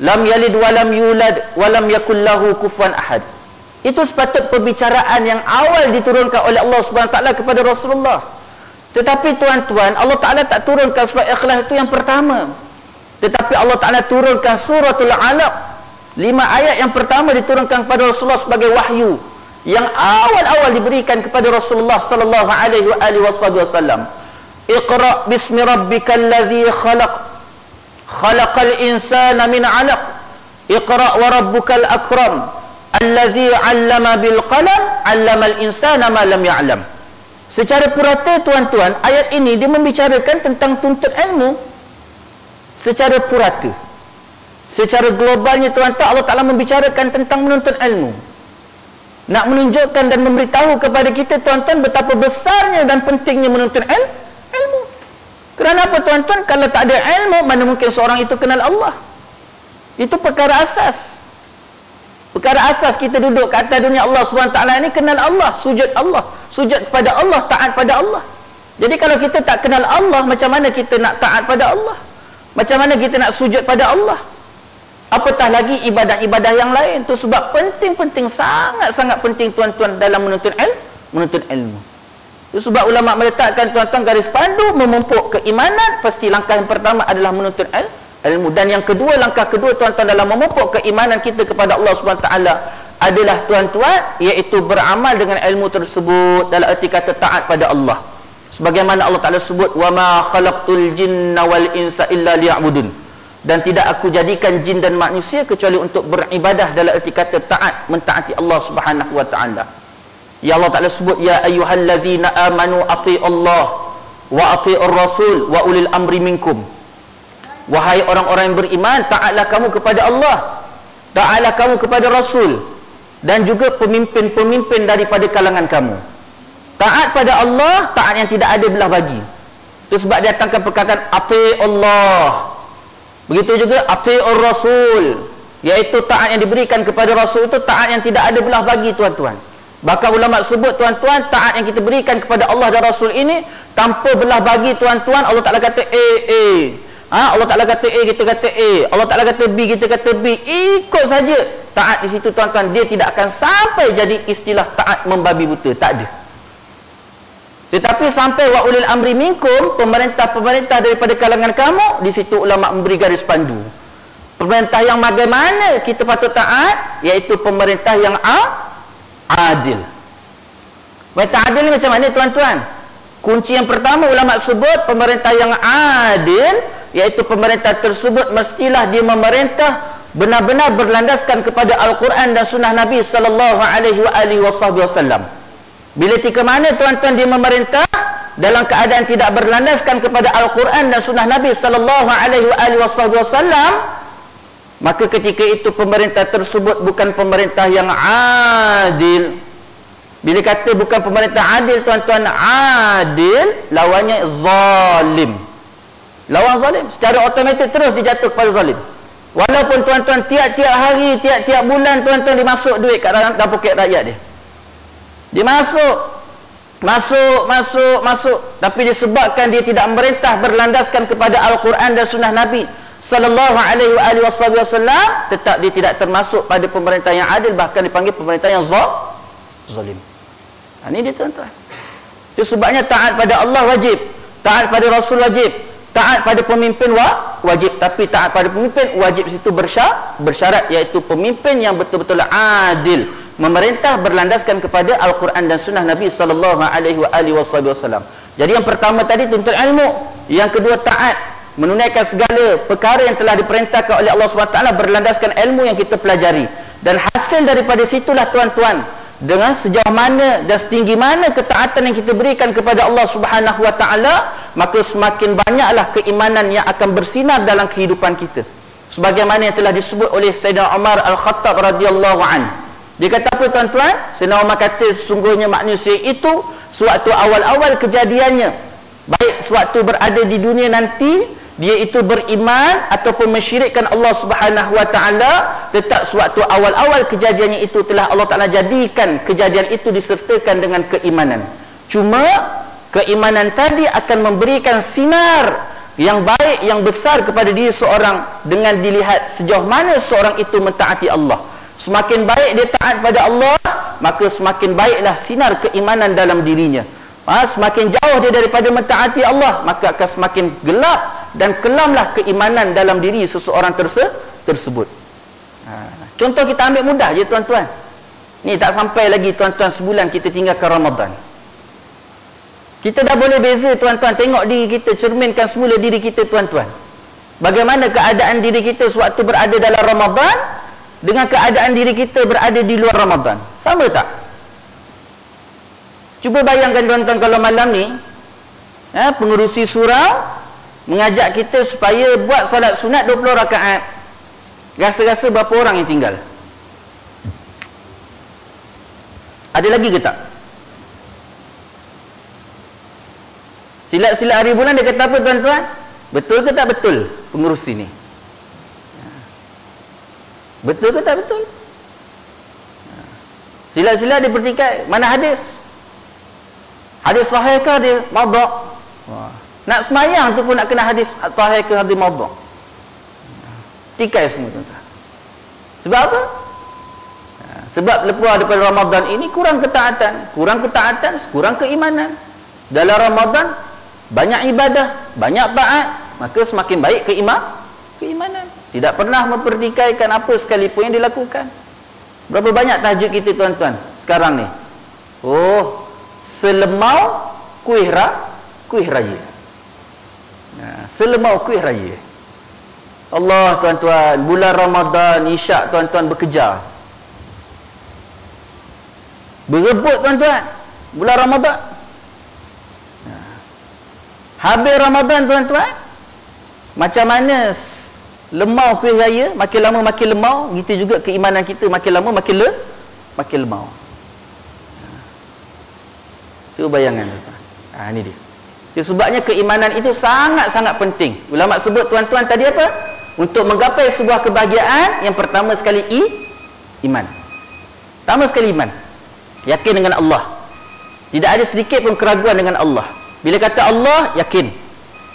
A: lam yalid walam yulad, walam yakul lahu kufuwan ahad. Itu sepatut pembicaraan yang awal diturunkan oleh Allah Subhanahu wa taala kepada Rasulullah. Tetapi tuan-tuan, Allah Taala tak turunkan surah Ikhlas itu yang pertama. Tetapi Allah Taala turunkan suratul Alaq. 5 ayat yang pertama diturunkan kepada Rasulullah sebagai wahyu yang awal-awal diberikan kepada Rasulullah sallallahu alaihi wasallam. Iqra bismi rabbikal ladzi khalaq, khalaqal insana min 'alaq, iqra wa rabbukal akram, alladzi 'allama bil qalam, 'allamal insana ma lam ya'lam. Secara purata tuan-tuan, ayat ini dia membicarakan tentang tuntut ilmu secara purata. Secara globalnya tuan-tuan, Allah Ta'ala membicarakan tentang menuntut ilmu, nak menunjukkan dan memberitahu kepada kita tuan-tuan betapa besarnya dan pentingnya menuntut ilmu. Kerana apa tuan-tuan? Kalau tak ada ilmu, mana mungkin seorang itu kenal Allah? Itu perkara asas. Perkara asas kita duduk ke atas dunia Allah SWT ini, kenal Allah, sujud kepada Allah, taat pada Allah. Jadi kalau kita tak kenal Allah, macam mana kita nak taat pada Allah? Macam mana kita nak sujud pada Allah? Apatah lagi ibadah-ibadah yang lain. Itu sebab penting-penting, sangat-sangat penting tuan-tuan dalam menuntut ilmu. Itu sebab ulama meletakkan tuan-tuan garis pandu memupuk keimanan, pasti langkah yang pertama adalah menuntut ilmu. Dan yang kedua, langkah kedua tuan-tuan dalam memupuk keimanan kita kepada Allah SWT adalah tuan-tuan iaitu beramal dengan ilmu tersebut, dalam erti kata taat pada Allah. Sebagaimana Allah Ta'ala sebut, wa ma khalaqtul jinna wal insa illa liya'budun, dan tidak aku jadikan jin dan manusia kecuali untuk beribadah, dalam erti kata taat, mentaati Allah Subhanahu wa taala. Ya Allah Ta'ala sebut, ya ayyuhalladzina amanu ati'allah wa ati'ur rasul wa ulil amri minkum. Wahai orang-orang yang beriman, taatlah kamu kepada Allah, taatlah kamu kepada Rasul, dan juga pemimpin-pemimpin daripada kalangan kamu. Taat pada Allah, taat yang tidak ada belah bagi. Itu sebab dia datangkan perkataan ati'allah. Begitu juga ati'ur rasul, iaitu taat yang diberikan kepada Rasul itu taat yang tidak ada belah bagi tuan-tuan. Bahkan ulama sebut tuan-tuan, taat yang kita berikan kepada Allah dan Rasul ini tanpa belah bagi tuan-tuan. Allah Ta'ala kata Allah Ta'ala kata A, kita kata A. Allah Ta'ala kata B, kita kata B. Ikut saja taat di situ tuan-tuan. Dia tidak akan sampai jadi istilah taat membabi buta, tak ada. Tetapi sampai wa ulil amri minkum, pemerintah-pemerintah daripada kalangan kamu, di situ ulama memberi garis pandu. Pemerintah yang bagaimana kita patut taat, iaitu pemerintah yang adil. Pemerintah adil ni macam mana tuan-tuan? Kunci yang pertama ulama sebut pemerintah yang adil, iaitu pemerintah tersebut mestilah dia memerintah benar-benar berlandaskan kepada Al-Quran dan Sunnah Nabi sallallahu alaihi wasallam. Bila ketika mana tuan-tuan dia memerintah dalam keadaan tidak berlandaskan kepada Al-Quran dan Sunnah Nabi sallallahu alaihi wasallam, maka ketika itu pemerintah tersebut bukan pemerintah yang adil. Bila kata bukan pemerintah adil tuan-tuan, adil lawannya zalim. Lawan zalim secara automatik terus dijatuh kepada zalim. Walaupun tuan-tuan tiap-tiap hari, tiap-tiap bulan tuan-tuan dimasuk duit kat dalam poket rakyat dia. Dia masuk, tapi disebabkan dia tidak memerintah berlandaskan kepada Al-Quran dan Sunnah Nabi sallallahu alaihi wasallam, tetap dia tidak termasuk pada pemerintah yang adil, bahkan dipanggil pemerintah yang zalim. Ini dia tuan-tuan. Itu sebabnya taat pada Allah wajib, taat pada Rasul wajib, taat pada pemimpin wajib, tapi taat pada pemimpin wajib situ bersyarat, iaitu pemimpin yang betul-betul adil, memerintah berlandaskan kepada Al-Quran dan Sunnah Nabi sallallahu alaihi wasallam. Jadi yang pertama tadi tuntut ilmu, yang kedua taat, menunaikan segala perkara yang telah diperintahkan oleh Allah SWT berlandaskan ilmu yang kita pelajari. Dan hasil daripada situlah tuan-tuan, dengan sejauh mana dan setinggi mana ketaatan yang kita berikan kepada Allah Subhanahu wa taala, maka semakin banyaklah keimanan yang akan bersinar dalam kehidupan kita. Sebagaimana yang telah disebut oleh Sayyidina Umar Al-Khattab radhiyallahu an. Dia kata apa tuan-tuan? Sayyidina Umar kata sesungguhnya manusia itu sewaktu awal-awal kejadiannya, baik sewaktu berada di dunia nanti, dia itu beriman ataupun mensyirikkan Allah Subhanahu wa taala, tetap sewaktu awal-awal kejadiannya itu telah Allah Taala jadikan kejadian itu disertakan dengan keimanan. Cuma keimanan tadi akan memberikan sinar yang baik, yang besar kepada diri seorang dengan dilihat sejauh mana seorang itu mentaati Allah. Semakin baik dia taat pada Allah, maka semakin baiklah sinar keimanan dalam dirinya. Semakin jauh dia daripada mentaati Allah, maka akan semakin gelap dan kelamlah keimanan dalam diri seseorang tersebut. Contoh kita ambil mudah je tuan-tuan. Ni tak sampai lagi tuan-tuan sebulan kita tinggalkan Ramadan. Kita dah boleh beza tuan-tuan, tengok diri kita, cerminkan semula diri kita tuan-tuan. Bagaimana keadaan diri kita sewaktu berada dalam Ramadan dengan keadaan diri kita berada di luar Ramadan. Sama tak? Cuba bayangkan tuan-tuan kalau malam ni pengerusi surau mengajak kita supaya buat salat sunat 20 rakaat. Rasa-rasa berapa orang yang tinggal? Ada lagi ke tak? Silat-silat hari bulan dia kata apa tuan-tuan? Betul ke tak betul pengerusi ni? Betul ke tak betul? Silat-silat dia pertikai, mana hadis? Hadis sahih ke dia maudhu'? Nak semayang tu pun nak kena hadis sahih ke hadis maudhu'. Tikai semua tuan-tuan. Sebab apa? Sebab lepas daripada Ramadan ini kurang ketaatan, kurang keimanan. Dalam Ramadan banyak ibadah, banyak taat, maka semakin baik keimanan. Tidak pernah mempertikaikan apa sekalipun yang dilakukan. Berapa banyak tahajud kita tuan-tuan sekarang ni? Selemau kuih raya. Selemau kuih raya. Allah tuan-tuan, bulan Ramadan isyak tuan-tuan bekerja, berebut tuan-tuan bulan Ramadan. Habis Ramadan tuan-tuan, macam mana lemau kuih raya, makin lama makin lemau, gitu juga keimanan kita makin lama makin lemau. Cuba bayangkan tuan-tuan. Ini dia. Sebabnya keimanan itu sangat-sangat penting. Ulama sebut tuan-tuan tadi apa? Untuk menggapai sebuah kebahagiaan, yang pertama sekali iman. Pertama sekali iman. Yakin dengan Allah. Tidak ada sedikit pun keraguan dengan Allah. Bila kata Allah, yakin.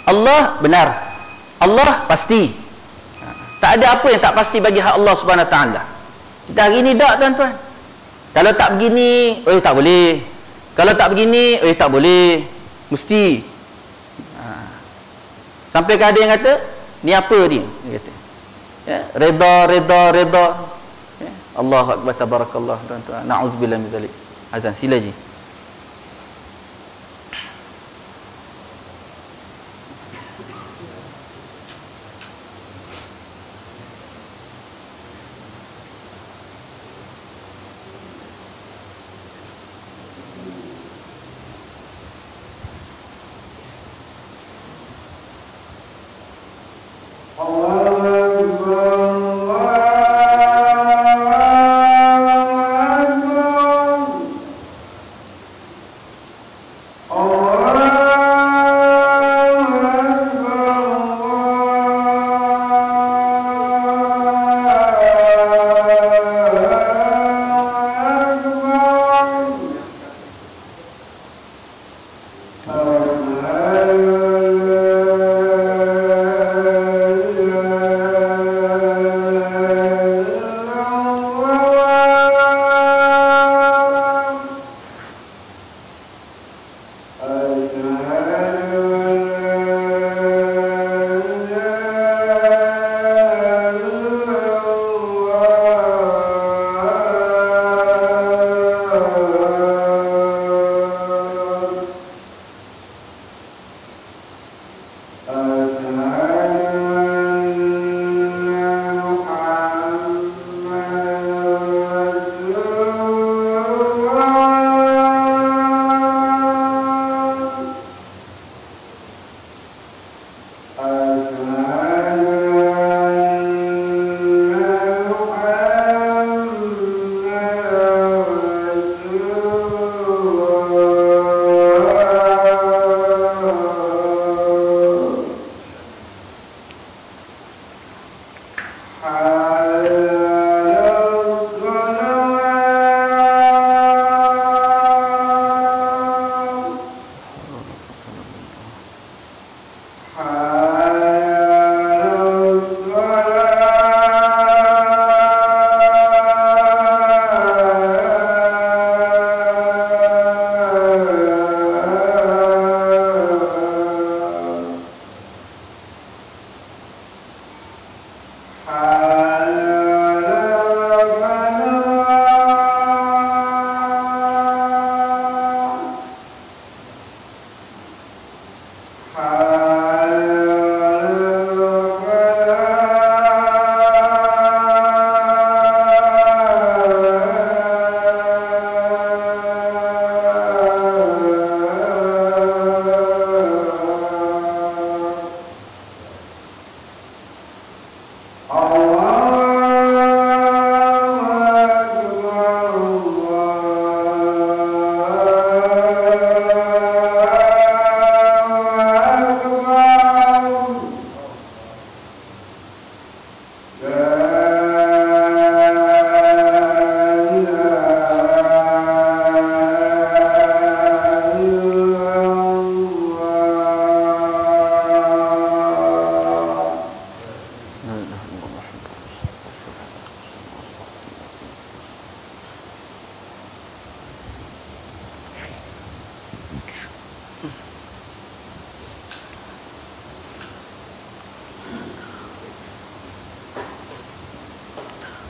A: Allah benar. Allah pasti. Tak ada apa yang tak pasti bagi hak Allah Subhanahu Wa Taala. Kita hari ni tak tuan-tuan. Kalau tak begini, tak boleh. Kalau tak begini, tak boleh. Mesti. Sampai ke ada yang kata, ni apa ni? Dia kata. Ya, reda. Ya, Allahu Akbar, tabarakallah tuan-tuan. Na'udzubillah min zalik. Azan, sila je.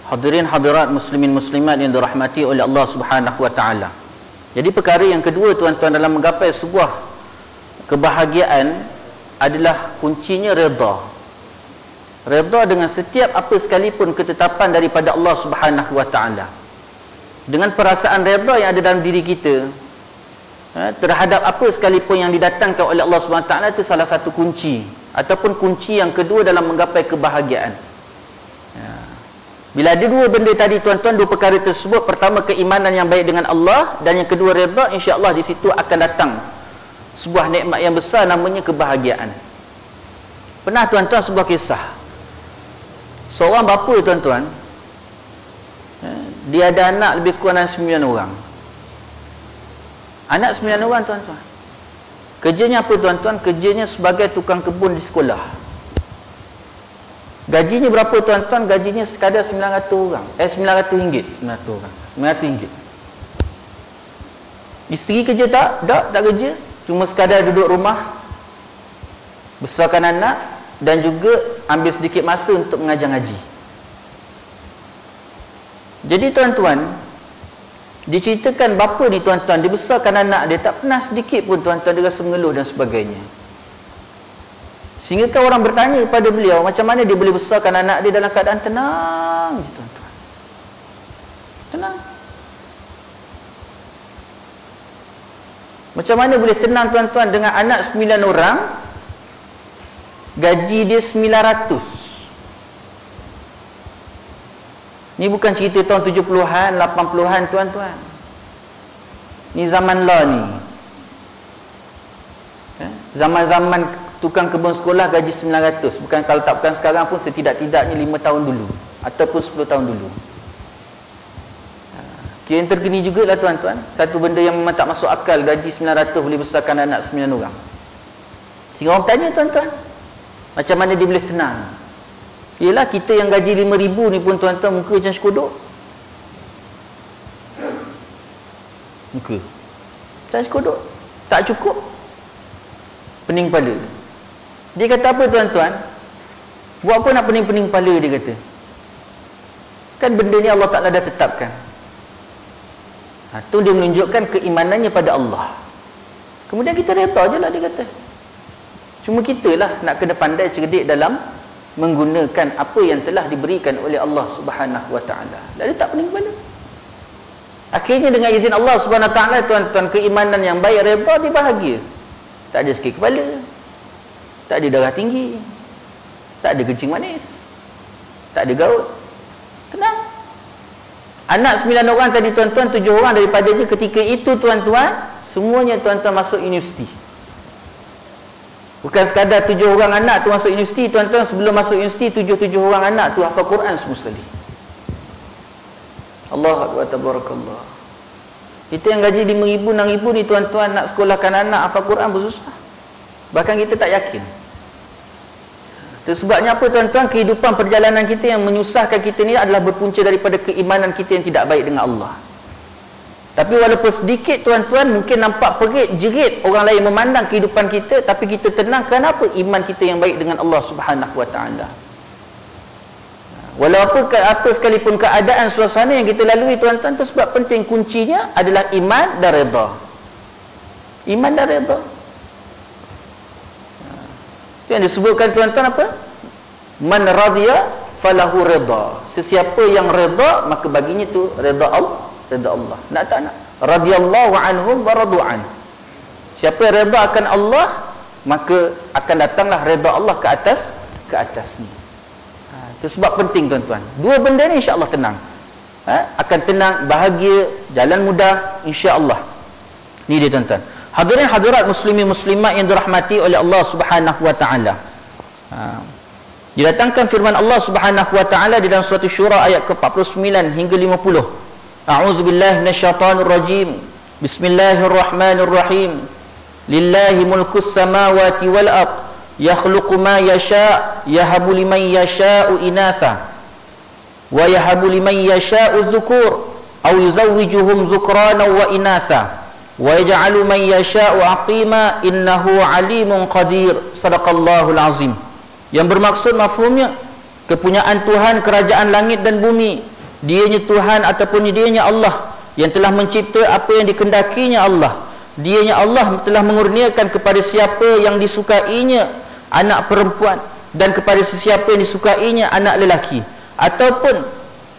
A: Hadirin hadirat muslimin muslimat yang dirahmati oleh Allah Subhanahu wa taala. Jadi perkara yang kedua tuan-tuan dalam menggapai sebuah kebahagiaan adalah kuncinya redha. Redha dengan setiap apa sekalipun ketetapan daripada Allah Subhanahu wa taala. Dengan perasaan redha yang ada dalam diri kita terhadap apa sekalipun yang didatangkan oleh Allah Subhanahu wa taala, itu salah satu kunci ataupun kunci yang kedua dalam menggapai kebahagiaan. Bila ada dua benda tadi tuan-tuan, dua perkara tersebut, pertama keimanan yang baik dengan Allah dan yang kedua redha, insya-Allah di situ akan datang sebuah nikmat yang besar namanya kebahagiaan. Pernah tuan-tuan sebuah kisah. Seorang bapa tuan-tuan, dia ada anak lebih kurang 9 orang. Anak 9 orang tuan-tuan. Kerjanya apa tuan-tuan? Kerjanya sebagai tukang kebun di sekolah. Gajinya berapa tuan-tuan? Gajinya sekadar 900 orang. 900 ringgit. 900 orang. 900 ringgit. Isteri kerja tak? Tak kerja. Cuma sekadar duduk rumah, besarkan anak dan juga ambil sedikit masa untuk mengajar ngaji. Jadi tuan-tuan, diceritakan bapa ni tuan-tuan, dia besarkan anak dia, tak pernah sedikit pun tuan-tuan dia rasa mengeluh dan sebagainya. Sehingga kan orang bertanya kepada beliau, macam mana dia boleh besarkan anak dia dalam keadaan tenang je tuan-tuan. Tenang. Macam mana boleh tenang tuan-tuan dengan anak 9 orang, gaji dia 900. Ni bukan cerita tahun 70-an, 80-an tuan-tuan. Ni zaman lah ni. Zaman-zaman tukang kebun sekolah gaji 900. Bukan, kalau tak bukan sekarang pun setidak-tidaknya 5 tahun dulu ataupun 10 tahun dulu. Kira yang tergeni jugalah tuan-tuan. Satu benda yang memang tak masuk akal, gaji 900 boleh besarkan anak 9 orang. Sehingga orang tanya tuan-tuan, macam mana dia boleh tenang? Yelah, kita yang gaji 5,000 ni pun tuan-tuan muka macam sekodok. Muka macam sekodok. Tak cukup pening kepala. Dia kata apa tuan-tuan? Buat apa nak pening-pening kepala, dia kata. Kan benda ni Allah Ta'ala dah tetapkan. Tu dia menunjukkan keimanannya pada Allah. Kemudian kita reta je lah, dia kata. Cuma kita lah nak kena pandai cerdik dalam menggunakan apa yang telah diberikan oleh Allah Subhanahu wa Ta'ala. Dia tak pening kepala. Akhirnya dengan izin Allah Subhanahu wa Ta'ala tuan-tuan, keimanan yang baik, reta, dia bahagia. Tak ada sakit kepala, tak ada darah tinggi, tak ada kencing manis, tak ada gaut, tenang. Anak 9 orang tadi tuan-tuan, 7 orang daripadanya ketika itu tuan-tuan, semuanya tuan-tuan masuk universiti. Bukan sekadar 7 orang anak tu masuk universiti, tuan-tuan, sebelum masuk universiti 7 orang anak tu hafal Quran semua sekali. Allahu Akbar, tabarakallah. Kita yang gaji 5,000, 6,000 ni tuan-tuan nak sekolahkan anak hafal Quran bersusah. Bahkan kita tak yakin. Itu sebabnya apa tuan-tuan? Kehidupan perjalanan kita yang menyusahkan kita ni adalah berpunca daripada keimanan kita yang tidak baik dengan Allah. Tapi walaupun sedikit tuan-tuan mungkin nampak perit, jerit orang lain memandang kehidupan kita, tapi kita tenang. Kenapa? Iman kita yang baik dengan Allah Subhanahu Wa Taala. Walaupun apa sekalipun keadaan suasana yang kita lalui tuan-tuan, itu sebab penting kuncinya adalah iman dan redha. Iman dan redha. Itu yang disebutkan tuan-tuan apa? Man radiya falahu redha. Sesiapa yang redha maka baginya tu redha Allah. Redha Allah. Nak tak nak? Radiyallahu anhum wa radu'an. Siapa yang redha akan Allah, maka akan datanglah redha Allah ke atas ni. Itu sebab penting tuan-tuan. Dua benda ni insya-Allah tenang. Akan tenang, bahagia, jalan mudah insya-Allah. Ni dia tuan-tuan. Hadirin hadirat muslimin muslimat yang dirahmati oleh Allah Subhanahu Wa Taala. Didatangkan firman Allah Subhanahu Wa Taala di dalam surah Syura ayat ke-49 hingga 50. A'udzubillahi minasyaitonir rajim. Bismillahirrahmanirrahim. Lillahi mulkus samawati wal ardh. Yakhluqu ma yasha' yahabu liman yasha'u inatha wa yahabu liman yasha'u dhukur aw yuzawwijuhum dhukrana wa inatha wa yaj'alu man yasha'u aqima innahu alimun qadir. Sadaqallahul azim. Yang bermaksud mafhumnya kepunyaan Tuhan kerajaan langit dan bumi, dianya Tuhan ataupun dianya Allah yang telah mencipta apa yang dikehendakinya Allah. Dianya Allah telah mengurniakan kepada siapa yang disukainya anak perempuan, dan kepada sesiapa yang disukainya anak lelaki, ataupun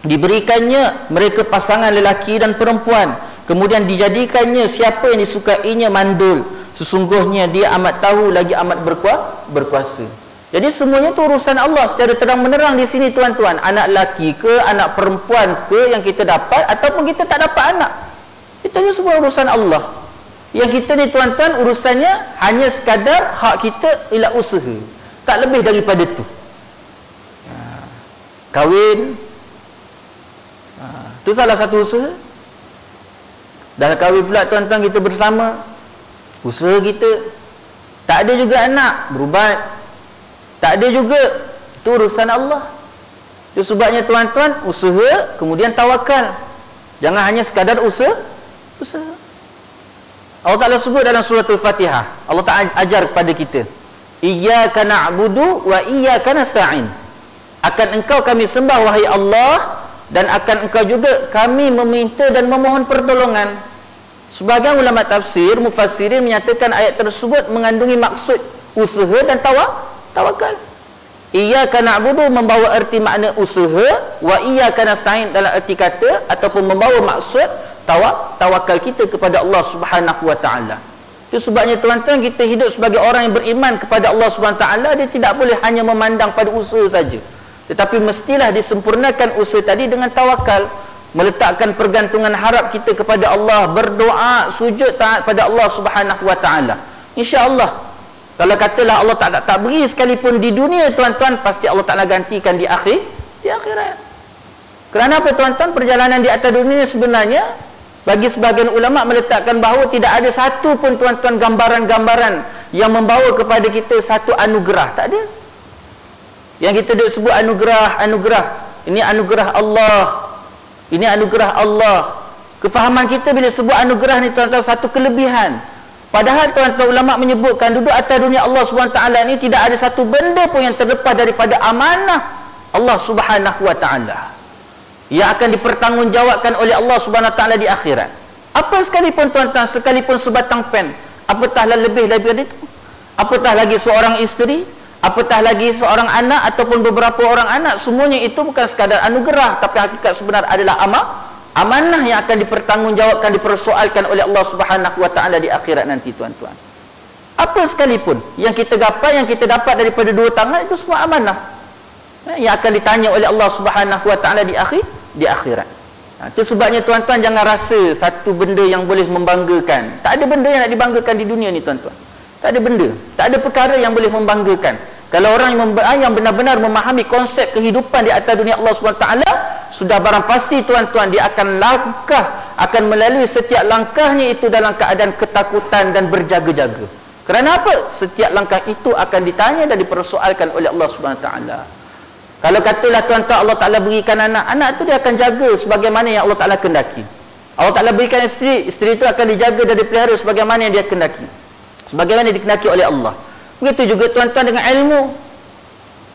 A: diberikannya mereka pasangan lelaki dan perempuan, kemudian dijadikannya siapa yang disukainya mandul. Sesungguhnya dia amat tahu lagi amat berkuasa. Jadi semuanya itu urusan Allah secara terang menerang di sini tuan-tuan. Anak lelaki ke, anak perempuan ke yang kita dapat, ataupun kita tak dapat anak, itu semua urusan Allah. Yang kita ni tuan-tuan urusannya hanya sekadar hak kita ialah usaha, tak lebih daripada tu. Kahwin, tu salah satu usaha. Dah kahwin pula tuan-tuan kita bersama, usaha kita. Tak ada juga anak, berubat. Tak ada juga, tu urusan Allah. Itu sebabnya tuan-tuan usaha kemudian tawakal. Jangan hanya sekadar usaha. Allah Ta'ala sebut dalam surah Al-Fatihah, Allah Ta'ala ajar kepada kita, Iyyaka na'budu wa iyyaka nasta'in. Akan engkau kami sembah wahai Allah, dan akan engkau juga kami meminta dan memohon pertolongan. Sebagian ulama tafsir, mufassirin menyatakan ayat tersebut mengandungi maksud usaha dan tawakal. Iyyaka na'budu membawa erti makna usaha, wa iyyaka nasta'in dalam erti kata ataupun membawa maksud tawakal kita kepada Allah Subhanahu Wa Taala. Itu sebabnya tuan-tuan kita hidup sebagai orang yang beriman kepada Allah Subhanahu Wa Taala, dia tidak boleh hanya memandang pada usaha saja, tetapi mestilah disempurnakan usaha tadi dengan tawakal, meletakkan pergantungan harap kita kepada Allah, berdoa, sujud taat pada Allah Subhanahu Wa Taala. Insya-Allah kalau katalah Allah tak beri sekalipun di dunia tuan-tuan, pasti Allah Taala gantikan di akhirat. Kerana apa tuan-tuan? Perjalanan di atas dunia sebenarnya bagi sebahagian ulama meletakkan bahawa tidak ada satu pun tuan-tuan gambaran-gambaran yang membawa kepada kita satu anugerah. Tak ada. Yang kita duk sebut anugerah. Ini anugerah Allah. Ini anugerah Allah. Kefahaman kita bila sebut anugerah ni tuan-tuan satu kelebihan. Padahal tuan-tuan ulama menyebutkan duduk atas dunia Allah SWT ni tidak ada satu benda pun yang terlepas daripada amanah Allah Subhanahu Wa Taala yang akan dipertanggungjawabkan oleh Allah Subhanahu Wa Taala di akhirat. Apa sekalipun tuan-tuan, sekalipun sebatang pen, apatah lebih daripada itu, apatah lagi seorang isteri, apatah lagi seorang anak ataupun beberapa orang anak, semuanya itu bukan sekadar anugerah, tapi hakikat sebenar adalah amanah yang akan dipertanggungjawabkan, dipersoalkan oleh Allah Subhanahu Wa Taala di akhirat nanti tuan-tuan. Apa sekalipun yang kita gapai, yang kita dapat daripada dua tangan, itu semua amanah yang akan ditanya oleh Allah Subhanahu Wa Taala di akhirat. Itu sebabnya tuan-tuan jangan rasa satu benda yang boleh membanggakan. Tak ada benda yang nak dibanggakan di dunia ni tuan-tuan. Tak ada benda, tak ada perkara yang boleh membanggakan. Kalau orang yang benar-benar memahami konsep kehidupan di atas dunia Allah SWT, sudah barang pasti tuan-tuan, dia akan melalui setiap langkahnya itu dalam keadaan ketakutan dan berjaga-jaga. Kerana apa? Setiap langkah itu akan ditanya dan dipersoalkan oleh Allah SWT. Kalau katalah tuan-tuan Allah Ta'ala berikan anak tu dia akan jaga sebagaimana yang Allah Ta'ala kendaki. Allah Ta'ala berikan isteri itu akan dijaga dan dipelihara sebagaimana yang dia kendaki, sebagaimana dikendaki oleh Allah. Begitu juga tuan-tuan dengan ilmu.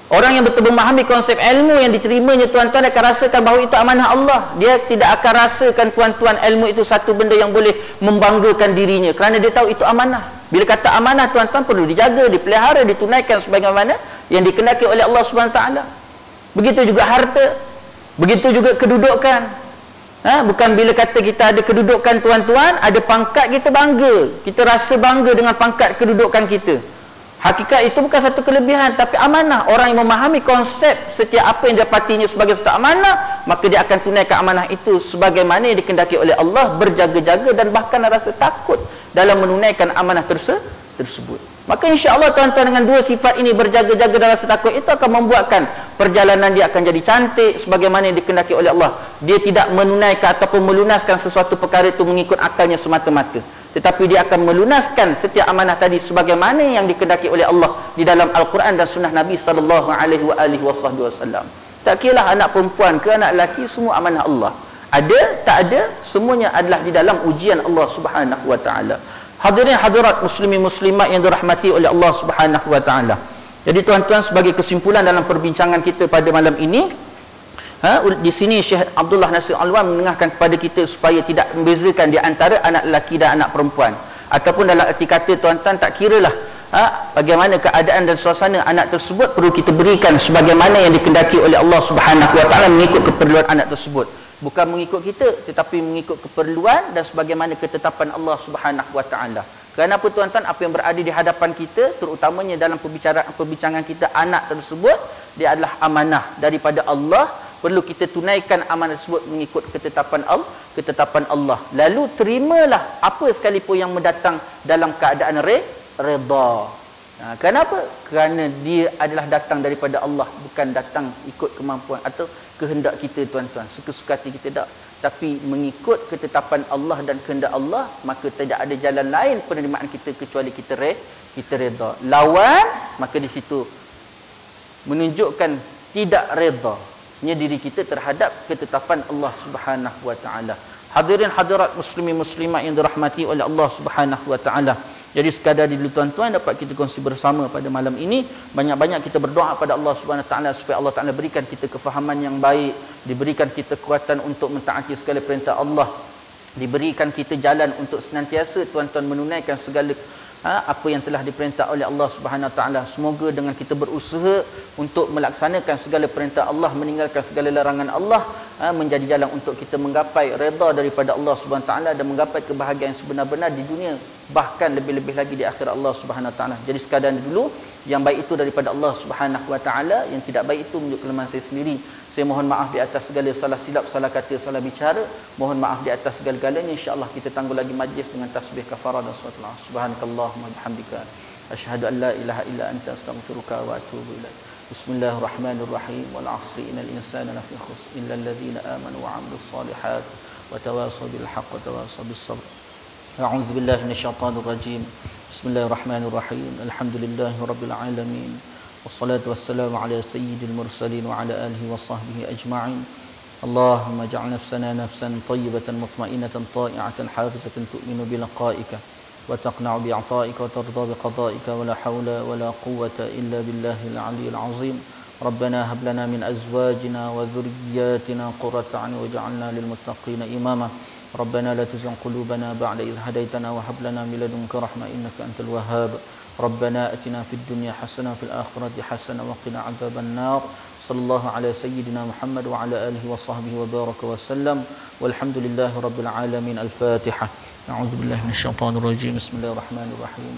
A: Orang yang betul memahami konsep ilmu yang diterimanya, tuan-tuan akan rasakan bahawa itu amanah Allah. Dia tidak akan rasakan tuan-tuan ilmu itu satu benda yang boleh membanggakan dirinya, kerana dia tahu itu amanah. Bila kata amanah, tuan-tuan perlu dijaga, dipelihara, ditunaikan sebagaimana yang dikendaki oleh Allah SWT. Begitu juga harta, begitu juga kedudukan. Bukan bila kata kita ada kedudukan, tuan-tuan, ada pangkat, kita bangga, kita rasa bangga dengan pangkat kedudukan kita. Hakikat itu bukan satu kelebihan, tapi amanah. Orang yang memahami konsep setiap apa yang dapatinya sebagai satu amanah, maka dia akan tunaikan amanah itu sebagaimana yang dikehendaki oleh Allah, berjaga-jaga dan bahkan rasa takut dalam menunaikan amanah tersebut. Maka insya-Allah tuan-tuan, dengan dua sifat ini, berjaga-jaga dan rasa takut, itu akan membuatkan perjalanan dia akan jadi cantik sebagaimana yang dikehendaki oleh Allah. Dia tidak menunaikan ataupun melunaskan sesuatu perkara itu mengikut akalnya semata-mata, tetapi dia akan melunaskan setiap amanah tadi sebagaimana yang dikehendaki oleh Allah di dalam Al-Quran dan sunnah Nabi SAW. Tak kiralah anak perempuan ke anak lelaki, semua amanah Allah. Ada, tak ada, semuanya adalah di dalam ujian Allah Subhanahu wa taala. Hadirin hadirat muslimin muslimat yang dirahmati oleh Allah Subhanahu wa taala. Jadi tuan-tuan, sebagai kesimpulan dalam perbincangan kita pada malam ini, di sini Syekh Abdullah Nasir Alwan menengahkan kepada kita supaya tidak membezakan di antara anak lelaki dan anak perempuan. Ataupun dalam erti kata, tuan-tuan, tak kiralah bagaimana keadaan dan suasana anak tersebut, perlu kita berikan sebagaimana yang dikehendaki oleh Allah Subhanahu wa taala mengikut keperluan anak tersebut. Bukan mengikut kita, tetapi mengikut keperluan dan sebagaimana ketetapan Allah Subhanahu wa taala. Kerana apa tuan-tuan? Apa yang berada di hadapan kita, terutamanya dalam perbincangan kita, anak tersebut, dia adalah amanah daripada Allah. Perlu kita tunaikan amanah tersebut mengikut ketetapan Allah. Lalu terimalah apa sekalipun yang mendatang dalam keadaan redha. Kenapa? Kerana dia adalah datang daripada Allah, bukan datang ikut kemampuan atau kehendak kita, tuan-tuan, suka-suka hati kita, tak. Tapi mengikut ketetapan Allah dan kehendak Allah, maka tidak ada jalan lain penerimaan kita kecuali kita redha. Lawan, maka di situ menunjukkan tidak redha-nya diri kita terhadap ketetapan Allah Subhanahu wa taala. Hadirin hadirat muslimin muslimat yang dirahmati oleh Allah Subhanahu wa taala. Jadi sekadar dulu tuan-tuan dapat kita kongsi bersama pada malam ini. Banyak-banyak kita berdoa pada Allah Subhanahu wa taala supaya Allah Taala berikan kita kefahaman yang baik, diberikan kita kekuatan untuk mentaati segala perintah Allah, diberikan kita jalan untuk senantiasa tuan-tuan menunaikan segala apa yang telah diperintah oleh Allah Subhanahu wa taala. Semoga dengan kita berusaha untuk melaksanakan segala perintah Allah, meninggalkan segala larangan Allah, menjadi jalan untuk kita menggapai redha daripada Allah Subhanahu wa taala dan menggapai kebahagiaan yang sebenar-benar di dunia, bahkan lebih-lebih lagi di akhirat Allah Subhanahu wa taala. Jadi sekadar dulu, yang baik itu daripada Allah Subhanahu wa taala, yang tidak baik itu menunjuk kelemahan saya sendiri. Saya mohon maaf di atas segala salah silap, salah kata, salah bicara. Mohon maaf di atas segala-galanya. Insya-Allah kita tangguh lagi majlis dengan tasbih kafarah dan salatul asr. Subhanakallahumma bihamdika asyhadu an la ilaha illa anta astaghfiruka wa atubu ilaik. Bismillahirrahmanirrahim. Wal 'asri innal insana lafi khusr illa alladhina amanu wa 'amilus solihat wa tawasaw bil haqq wa tawasaw bis sabr. A'udzu billahi minasyaitonir rajim. Bismillahirrahmanirrahim. Alhamdulillahirabbil alamin. Wassalatu wassalamu ala sayyidil mursalin wa ala alihi wa sahbihi ajma'in. Allahumma ja'al nafsana nafsan tayyibatan mutmainatan ta'i'atan hafizatan tu'minu bi liqa'ika wa taqna'u bi 'ata'ika wa tarda bi qada'ika wa la hawla wa la quwwata illa billahil 'aliyyil 'azim. Rabbana hab lana min azwajina wa dhurriyyatina qurrata a'yun waj'alna lil muttaqina imama. Rabbana la tuzigh qulubana ba'da idh hadaytana wa hab lana min ladunka rahmah innaka antal wahhab. ربنا أتنا في الدنيا حسنة وفي الآخرة حسنة وقنا عذاب النار. صلى الله على سيدنا محمد وعلى آله وصحبه وبارك وسلم والحمد لله رب العالمين. الفاتحة. أعوذ بالله من الشيطان الرجيم. بسم الله الرحمن الرحيم.